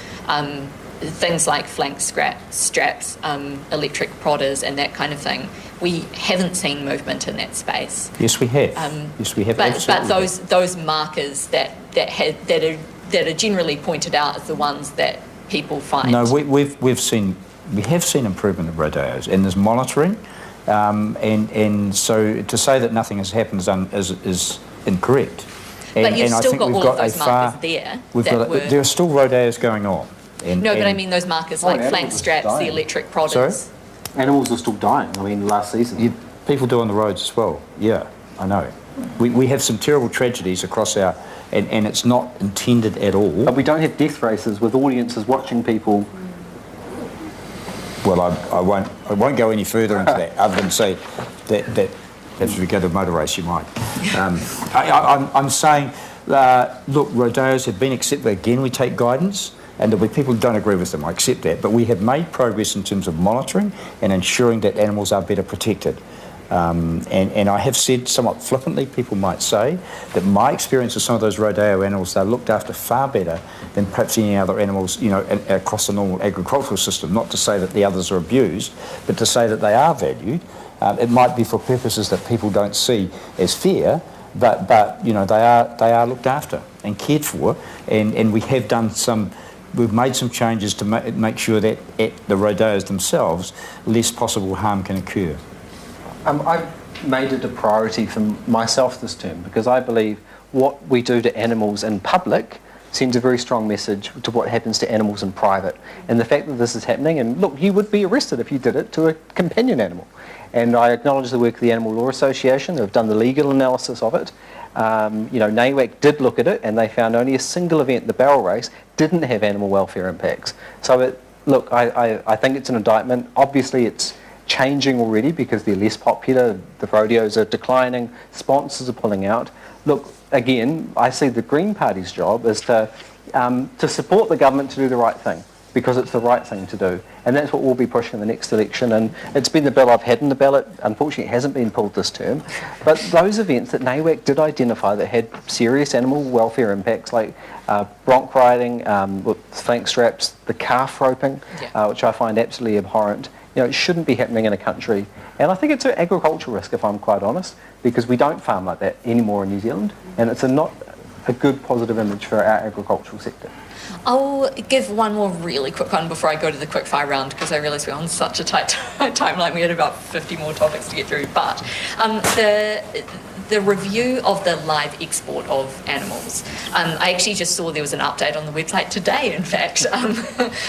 things like flank straps, electric prodders and that kind of thing. We haven't seen movement in that space. Yes, we have. Yes, we have. But those markers that are generally pointed out as the ones that people find. No, we have seen improvement of rodeos, and there's monitoring. And so to say that nothing has happened is incorrect. But you've still got all of those markers there. There are still rodeos going on. But I mean those markers like flank straps, the electric prodders. Sorry? Animals are still dying. I mean, last season. People do on the roads as well. Yeah, I know. We have some terrible tragedies across our... And it's not intended at all. But we don't have death races with audiences watching people... Well, I won't go any further into that, other than say that if we go to a motor race, you might. I'm saying, look, rodeos have been accepted. Again, we take guidance, and there'll be people who don't agree with them. I accept that, but we have made progress in terms of monitoring and ensuring that animals are better protected. And I have said somewhat flippantly, people might say, that my experience of some of those rodeo animals, they're looked after far better than perhaps any other animals, across the normal agricultural system. Not to say that the others are abused, but to say that they are valued. It might be for purposes that people don't see as fair, but they are looked after and cared for, and we have done we've made some changes to make sure that at the rodeos themselves, less possible harm can occur. I've made it a priority for myself this term, because I believe what we do to animals in public sends a very strong message to what happens to animals in private. And the fact that this is happening, and look, you would be arrested if you did it to a companion animal. And I acknowledge the work of the Animal Law Association. They've done the legal analysis of it. NAWAC did look at it, and they found only a single event, the barrel race, didn't have animal welfare impacts. So, look, I think it's an indictment. Obviously, it's changing already because they're less popular. The rodeos are declining. Sponsors are pulling out. Look, again, I see the Green Party's job is to support the government to do the right thing, because it's the right thing to do. And that's what we'll be pushing in the next election. And it's been the bill I've had in the ballot. Unfortunately, it hasn't been pulled this term. But those events that NAWAC did identify that had serious animal welfare impacts, like bronc riding with flank straps, the calf roping, which I find absolutely abhorrent, it shouldn't be happening in a country. And I think it's an agricultural risk, if I'm quite honest, because we don't farm like that anymore in New Zealand. And it's not a good positive image for our agricultural sector. I'll give one more really quick one before I go to the quick fire round, because I realise we're on such a tight timeline. We had about 50 more topics to get through. But the review of the live export of animals. I actually just saw there was an update on the website today, in fact,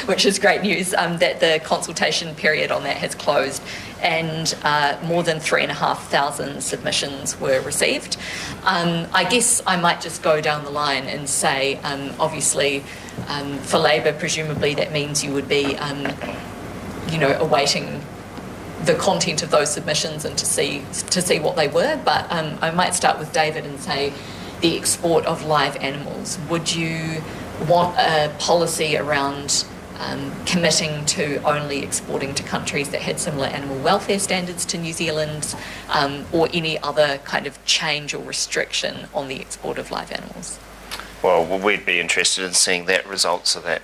which is great news, that the consultation period on that has closed, and more than 3,500 submissions were received. I guess I might just go down the line and say, obviously, for Labour, presumably that means you would be, awaiting the content of those submissions and to see what they were. But I might start with David and say, the export of live animals. Would you want a policy around committing to only exporting to countries that had similar animal welfare standards to New Zealand, or any other kind of change or restriction on the export of live animals? Well, we'd be interested in seeing that results of that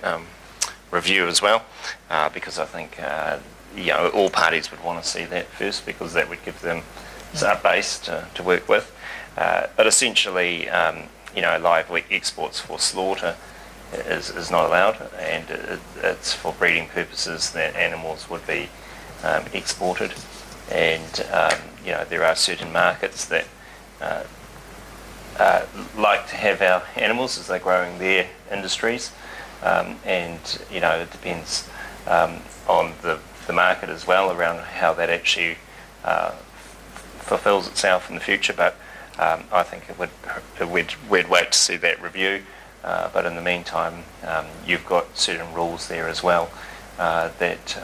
review as well, because I think all parties would want to see that first, because that would give them a base to work with. But essentially, live exports for slaughter is not allowed, and it's for breeding purposes that animals would be exported. And there are certain markets that like to have our animals as they're growing their industries, and it depends on the market as well around how that actually fulfills itself in the future. But I think we'd wait to see that review. But in the meantime, you've got certain rules there as well that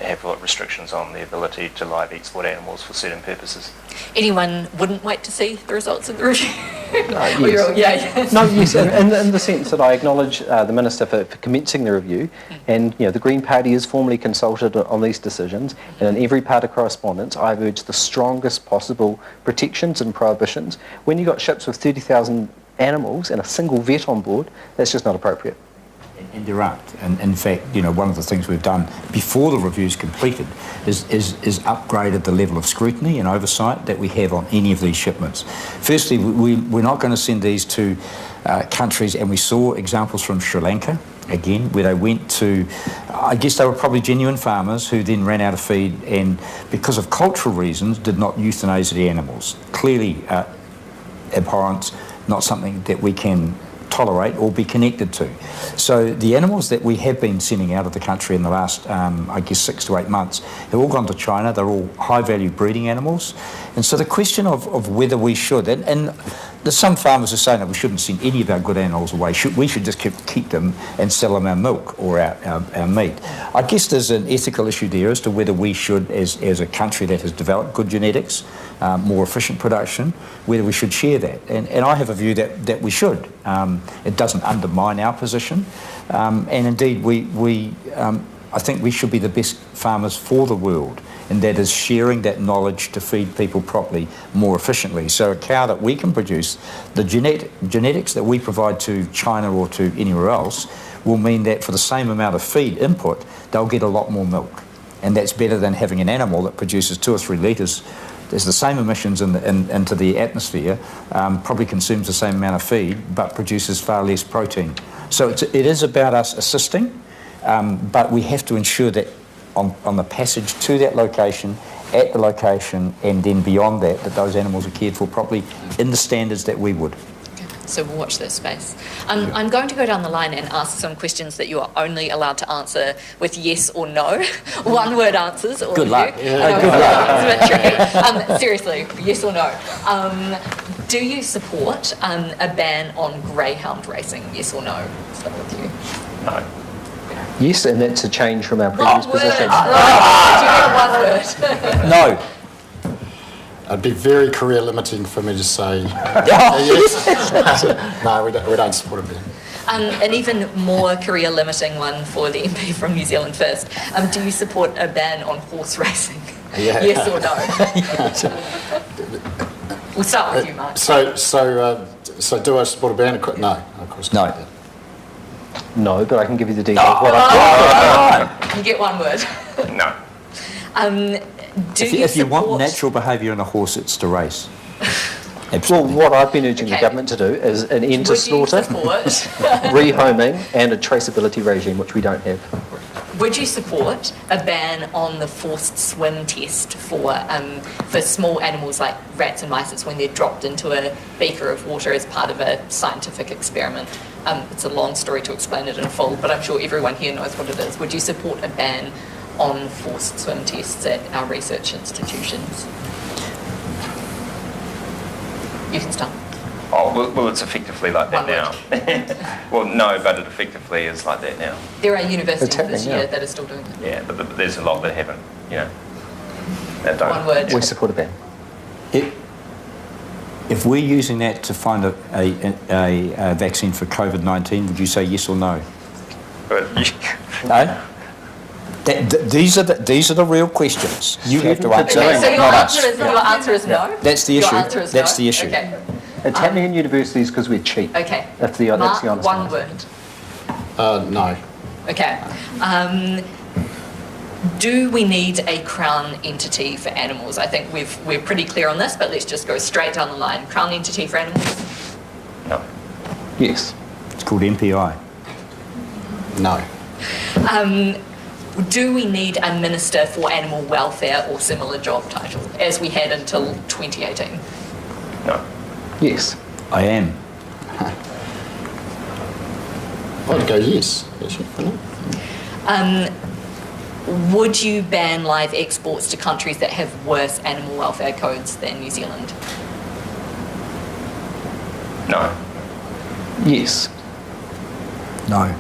have got restrictions on the ability to live export animals for certain purposes. Anyone wouldn't wait to see the results of the review? Yes. No, yes, in the sense that I acknowledge the Minister for commencing the review, and the Green Party is formally consulted on these decisions, and in every part of correspondence I've urged the strongest possible protections and prohibitions. When you've got ships with 30,000 animals and a single vet on board, that's just not appropriate. And there aren't. And in fact, one of the things we've done before the review's completed is upgraded the level of scrutiny and oversight that we have on any of these shipments. Firstly, we're not going to send these to countries, and we saw examples from Sri Lanka, again, where they went to, I guess they were probably genuine farmers who then ran out of feed and, because of cultural reasons, did not euthanize the animals. Clearly abhorrent, not something that we can tolerate or be connected to. So the animals that we have been sending out of the country in the last, 6 to 8 months, have all gone to China. They're all high-value breeding animals. And so the question of whether we should, and there's some farmers who say that we shouldn't send any of our good animals away. We should just keep them and sell them our milk or our meat. I guess there's an ethical issue there as to whether we should, as a country that has developed good genetics, more efficient production, whether we should share that. And I have a view that we should. It doesn't undermine our position. And indeed, I think we should be the best farmers for the world, and that is sharing that knowledge to feed people properly more efficiently. So a cow that we can produce, the genetics that we provide to China or to anywhere else, will mean that for the same amount of feed input, they'll get a lot more milk. And that's better than having an animal that produces 2 or 3 litres. There's the same emissions into the atmosphere, probably consumes the same amount of feed, but produces far less protein. So it is about us assisting, but we have to ensure that on the passage to that location, at the location, and then beyond that those animals are cared for properly in the standards that we would. So we'll watch this space. I'm going to go down the line and ask some questions that you are only allowed to answer with yes or no. One-word answers. All Good of luck. You. Yeah. Good luck. It's a bit tricky. Seriously, yes or no. Do you support a ban on greyhound racing? Yes or no? Start with you. No. Yes, and that's a change from our previous position. Do you get one word? No. It'd be very career limiting for me to say yes. No, we don't support it. An even more career limiting one for the MP from New Zealand First. Do you support a ban on horse racing? Yeah. Yes or no? We'll start with you, Mark. So do I support a ban? No, of course not. No, but I can give you the details of what I You get one word. No. If you want natural behaviour in a horse, it's to race. Absolutely. Well, what I've been urging the government to do is an end to slaughter, rehoming, and a traceability regime, which we don't have. Would you support a ban on the forced swim test for small animals like rats and mice? It's when they're dropped into a beaker of water as part of a scientific experiment. It's a long story to explain it in full, but I'm sure everyone here knows what it is. Would you support a ban on forced swim tests at our research institutions? You can start. Oh, well, it's effectively like that now. Well, no, but it effectively is like that now. There are universities this year that are still doing it. Yeah, but there's a lot that haven't, that don't. One word. We support a ban. If we're using that to find a vaccine for COVID-19, would you say yes or no? No? These are the real questions. You have to answer. Okay, so your answer is no? That's the issue. That's no? the issue. Okay. It's happening in universities because we're cheap. Okay. That's the Mark, honest one answer. word. No. Okay. Do we need a crown entity for animals? I think we're pretty clear on this, but let's just go straight down the line. Crown entity for animals? No. Yes. It's called MPI. No. Do we need a Minister for Animal Welfare or similar job title, as we had until 2018? No. Yes. I am. I'd go yes. Would you ban live exports to countries that have worse animal welfare codes than New Zealand? No. Yes. No.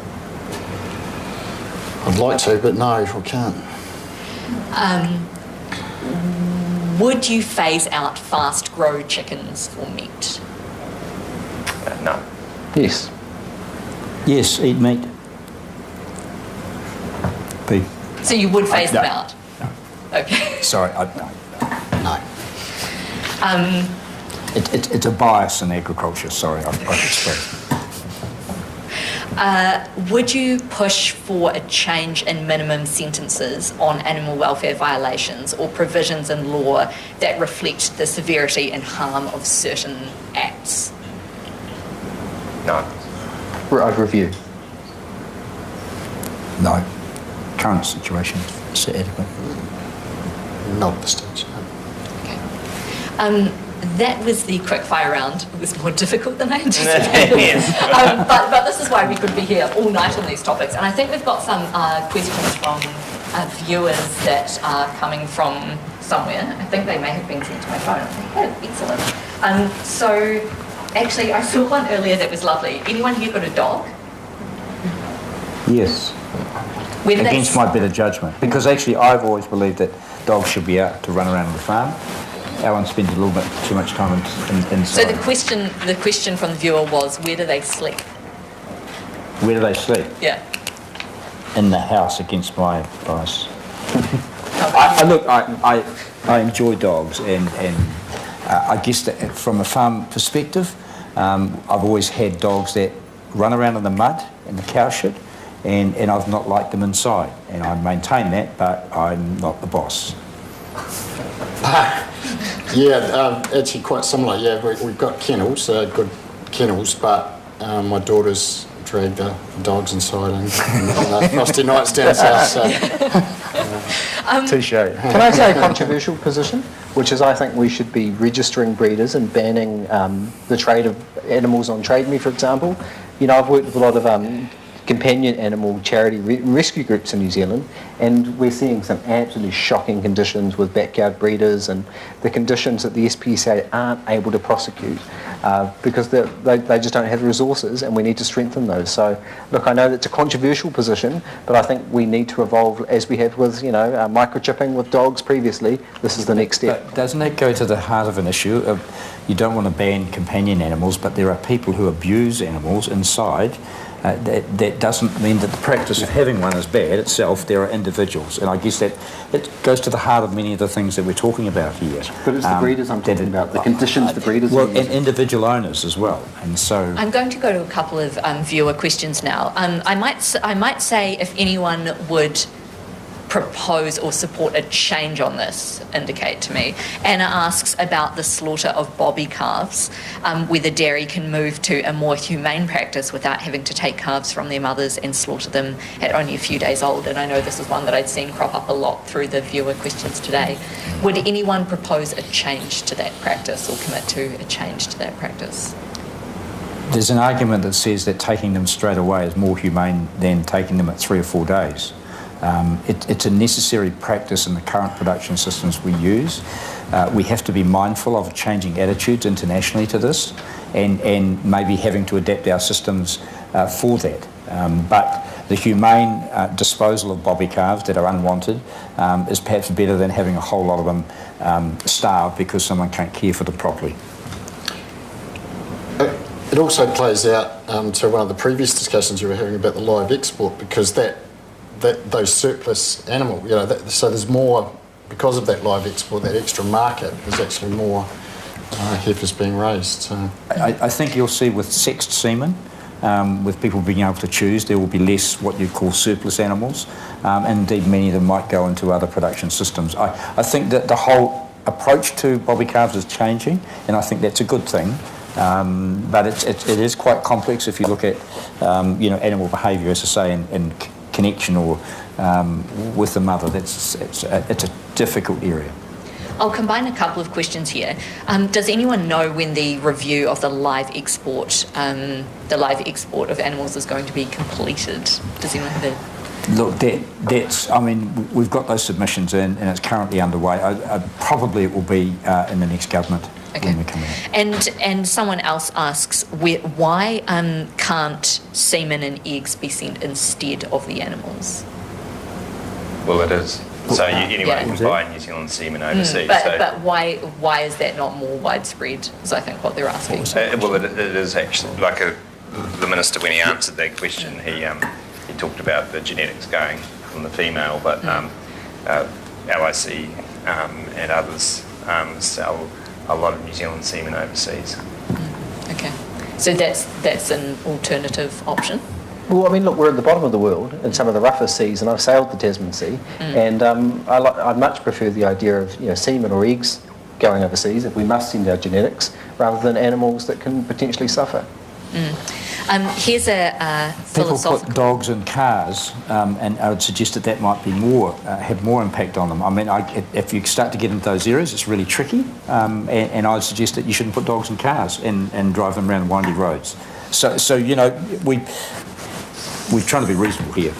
I'd like to, but no, I can't. Would you phase out fast-grow chickens for meat? No. Yes. Yes, eat meat. Beef. So you would phase them out? No. Okay. Sorry, No. It's a bias in agriculture. Sorry, I've expressed. Would you push for a change in minimum sentences on animal welfare violations or provisions in law that reflect the severity and harm of certain acts? No. I'd review. No. Current situation is adequate. Not at this stage. Okay. That was the quickfire round. It was more difficult than I anticipated. Yes. But this is why we could be here all night on these topics. And I think we've got some questions from viewers that are coming from somewhere. I think they may have been sent to my phone. They have. Excellent. So actually, I saw one earlier that was lovely. Anyone here got a dog? Yes. Against my better judgment. Because actually, I've always believed that dogs should be out to run around the farm. Alan spends a little bit too much time inside. So the question from the viewer was, where do they sleep? Where do they sleep? Yeah. In the house, against my advice. I enjoy dogs, and I guess that from a farm perspective, I've always had dogs that run around in the mud in the cow shed, and I've not liked them inside, and I maintain that, but I'm not the boss. Yeah, actually quite similar. Yeah, we've got kennels, good kennels, but my daughters drag the dogs inside and frosty nights down south. So Touche. Can I say a controversial position, which is I think we should be registering breeders and banning the trade of animals on Trade Me, for example. You know, I've worked with a lot of companion animal charity rescue groups in New Zealand, and we're seeing some absolutely shocking conditions with backyard breeders and the conditions that the SPCA aren't able to prosecute because they just don't have the resources, and we need to strengthen those. So, look, I know that's a controversial position, but I think we need to evolve as we have with, microchipping with dogs previously. This is the next step. But doesn't that go to the heart of an issue? You don't want to ban companion animals, but there are people who abuse animals inside. That doesn't mean that the practice of having one is bad itself. There are individuals, and I guess that it goes to the heart of many of the things that we're talking about here. But it's the breeders I'm talking about, the conditions the breeders well, and individual owners as well. And so I'm going to go to a couple of viewer questions now. I might say if anyone would propose or support a change on this, indicate to me. Anna asks about the slaughter of bobby calves, whether dairy can move to a more humane practice without having to take calves from their mothers and slaughter them at only a few days old. And I know this is one that I'd seen crop up a lot through the viewer questions today. Would anyone propose a change to that practice or commit to a change to that practice? there's an argument that says that taking them straight away is more humane than taking them at 3 or 4 days. It's a necessary practice in the current production systems we use. We have to be mindful of changing attitudes internationally to this and maybe having to adapt our systems for that. But the humane disposal of bobby calves that are unwanted is perhaps better than having a whole lot of them starved because someone can't care for them properly. It also plays out to one of the previous discussions you were having about the live export, because those surplus animal, so there's more, because of that live export, that extra market, there's actually more heifers being raised. So. I think you'll see with sexed semen, with people being able to choose, there will be less what you call surplus animals, and indeed many of them might go into other production systems. I think that the whole approach to bobby calves is changing, and I think that's a good thing. But it is quite complex if you look at animal behaviour, as I say, in connection or with the mother. It's a difficult area. I'll combine a couple of questions here. Does anyone know when the review of the live export of animals is going to be completed? Does anyone have a... Look, we've got those submissions in, and it's currently underway. Probably it will be in the next government. Okay. When we come in. And someone else asks, why can't semen and eggs be sent instead of the animals? Well, it is. So anyone can buy New Zealand semen overseas. But why is that not more widespread, is I think what they're asking. It is actually, like the Minister, when he answered that question, he talked about the genetics going from the female, but LIC and others sell a lot of New Zealand semen overseas. Okay, so that's an alternative option? Well, I mean, look, we're at the bottom of the world in some of the roughest seas, and I've sailed the Tasman Sea, and I much prefer the idea of semen or eggs going overseas if we must send our genetics, rather than animals that can potentially suffer. Here's a philosophical... People put dogs in cars, and I would suggest that might be have more impact on them. I mean, if you start to get into those areas, it's really tricky, and I would suggest that you shouldn't put dogs in cars and drive them around windy roads. So we're trying to be reasonable here.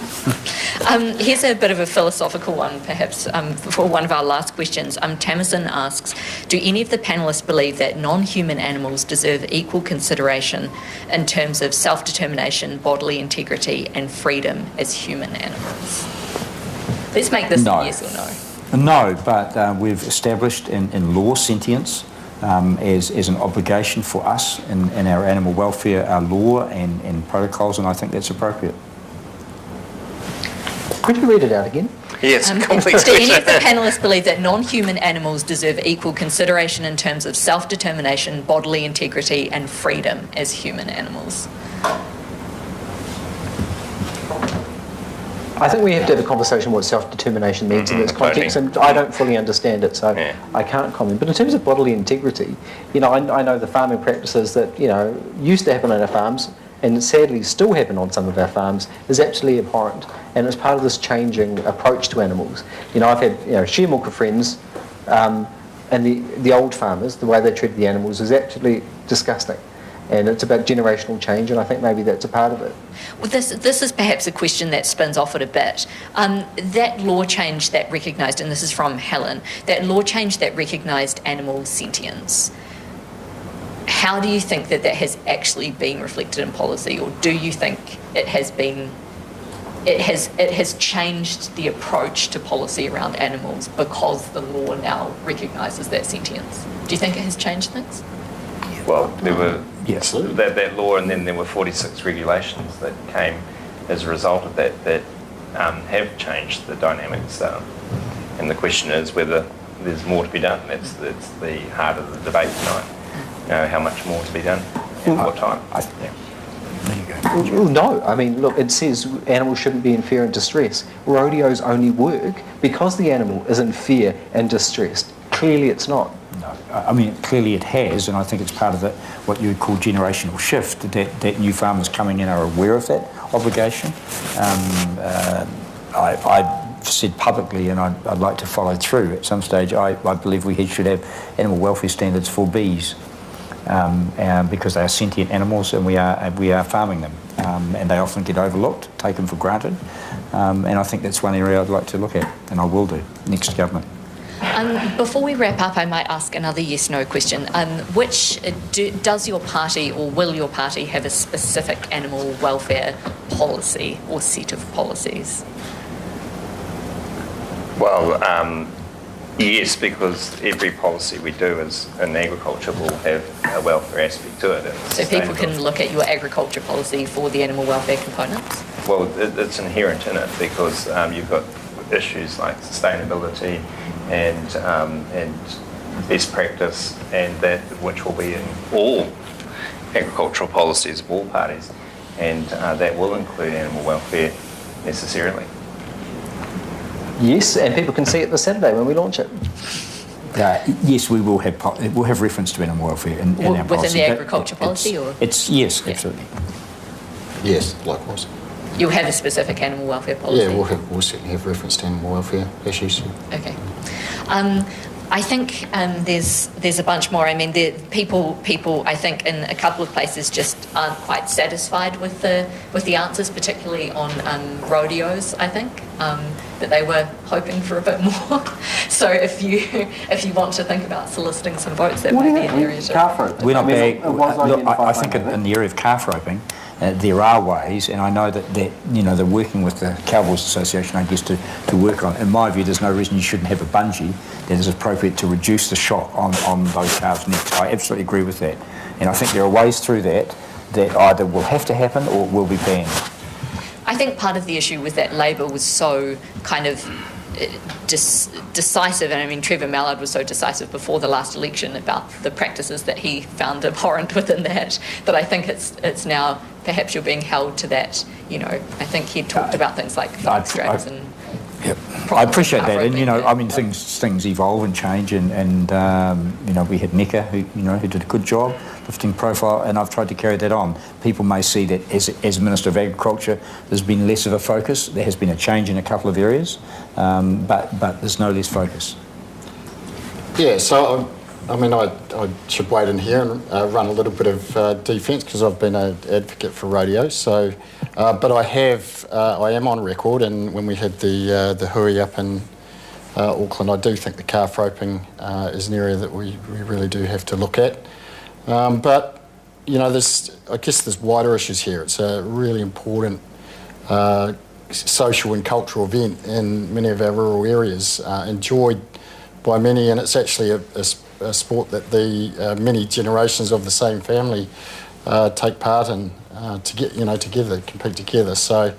Here's a bit of a philosophical one, perhaps, for one of our last questions. Tamazin asks, do any of the panellists believe that non-human animals deserve equal consideration in terms of self-determination, bodily integrity and freedom as human animals? Let's make this a yes or no. No, but we've established in law sentience as an obligation for us in our animal welfare, our law and protocols, and I think that's appropriate. Could you read it out again? Yes, do any of the panellists believe that non-human animals deserve equal consideration in terms of self-determination, bodily integrity and freedom as human animals? I think we have to have a conversation what self-determination means in this context, and I don't fully understand it, so I can't comment. But in terms of bodily integrity, I know the farming practices that, used to happen on our farms and sadly still happen on some of our farms, is absolutely abhorrent. And it's part of this changing approach to animals. You know, I've had share milker friends, and the old farmers, the way they treat the animals is absolutely disgusting. And it's about generational change, and I think maybe that's a part of it. Well, this is perhaps a question that spins off it a bit. That law change that recognised, and this is from Helen, that law change that recognised animal sentience, how do you think that has actually been reflected in policy, or do you think it has changed the approach to policy around animals because the law now recognises that sentience? Do you think it has changed things? Well, there were that law, and then there were 46 regulations that came as a result of that have changed the dynamics. And the question is whether there's more to be done. That's the heart of the debate tonight. How much more to be done and what time? There you go. No, I mean, look, it says animals shouldn't be in fear and distress. Rodeos only work because the animal is in fear and distressed. Clearly it's not. No, I mean, clearly it has, and I think it's part of what you would call generational shift, that new farmers coming in are aware of that obligation. I've said publicly, and I'd like to follow through at some stage, I believe we should have animal welfare standards for bees, because they are sentient animals and we are farming them, and they often get overlooked, taken for granted, and I think that's one area I'd like to look at, and I will do next government. Before we wrap up, I might ask another yes/no question. Does your party, or will your party, have a specific animal welfare policy or set of policies? Well, yes, because every policy we do in agriculture will have a welfare aspect to it. So people can look at your agriculture policy for the animal welfare components? Well, it's inherent in it because you've got issues like sustainability and best practice, and that which will be in all agricultural policies of all parties, and that will include animal welfare necessarily. Yes, and people can see it this Saturday when we launch it. Yes, we'll have reference to animal welfare in our policy. Within the agriculture policy, or? Yes, absolutely. Yes, likewise. You'll have a specific animal welfare policy? Yeah, we'll certainly have reference to animal welfare issues. Okay. I think there's a bunch more. I mean, people I think in a couple of places just aren't quite satisfied with the answers, particularly on rodeos. I think that they were hoping for a bit more. So if you want to think about soliciting some votes, that might be an area. Calf roping. We're not big. Look, I think in the area of calf roping, there are ways, and I know that they're working with the Cowboys Association, I guess, to work on. In my view, there's no reason you shouldn't have a bungee that is appropriate to reduce the shock on those calves' necks. I absolutely agree with that, and I think there are ways through that either will have to happen or will be banned. I think part of the issue was that Labour was so kind of decisive, and I mean Trevor Mallard was so decisive before the last election about the practices that he found abhorrent within that I think it's now perhaps you're being held to that. I think he talked about things like flight straps and. Yep. I appreciate that, and I mean things evolve and change, and we had Necker who did a good job lifting profile, and I've tried to carry that on. People may see that as Minister of Agriculture, there's been less of a focus. There has been a change in a couple of areas, but there's no less focus. Yeah, so I should wait in here and run a little bit of defence because I've been an advocate for rodeos. So, but I am on record, and when we had the hui up in Auckland, I do think the calf roping is an area that we really do have to look at. But there's wider issues here. It's a really important social and cultural event in many of our rural areas, enjoyed by many, and it's actually a sport that the many generations of the same family take part in together, compete together. So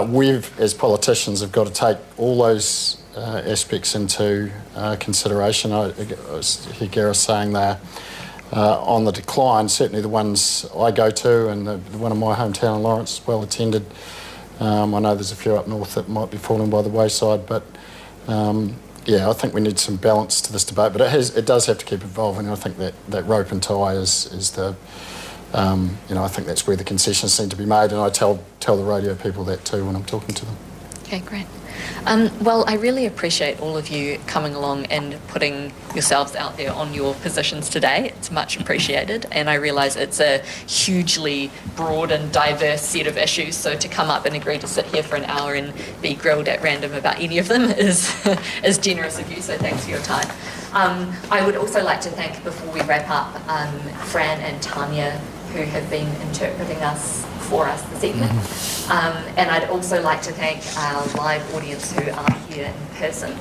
we've, as politicians, have got to take all those aspects into consideration. I hear Gareth saying they're on the decline. Certainly the ones I go to, and the one in my hometown, Lawrence, is well attended. I know there's a few up north that might be falling by the wayside, but I think we need some balance to this debate. But it does have to keep evolving. I think that rope and tie is the I think that's where the concessions need to be made, and I tell the radio people that too when I'm talking to them. Okay, great. Well, I really appreciate all of you coming along and putting yourselves out there on your positions today. It's much appreciated, and I realise it's a hugely broad and diverse set of issues, so to come up and agree to sit here for an hour and be grilled at random about any of them is generous of you, so thanks for your time. I would also like to thank, before we wrap up, Fran and Tanya, who have been interpreting for us this evening. And I'd also like to thank our live audience who are here in person.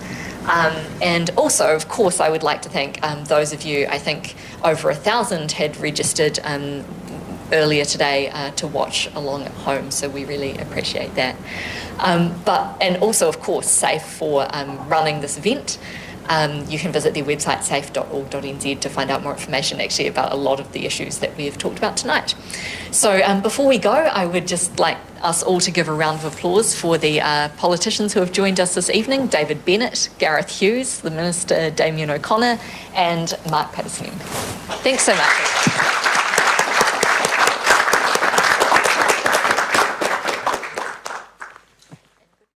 And also, of course, I would like to thank those of you, I think over 1,000 had registered earlier today to watch along at home, so we really appreciate that. And also, of course, SAFE for running this event. You can visit their website, safe.org.nz, to find out more information actually about a lot of the issues that we have talked about tonight. So before we go, I would just like us all to give a round of applause for the politicians who have joined us this evening: David Bennett, Gareth Hughes, the Minister Damien O'Connor, and Mark Patterson. Thanks so much.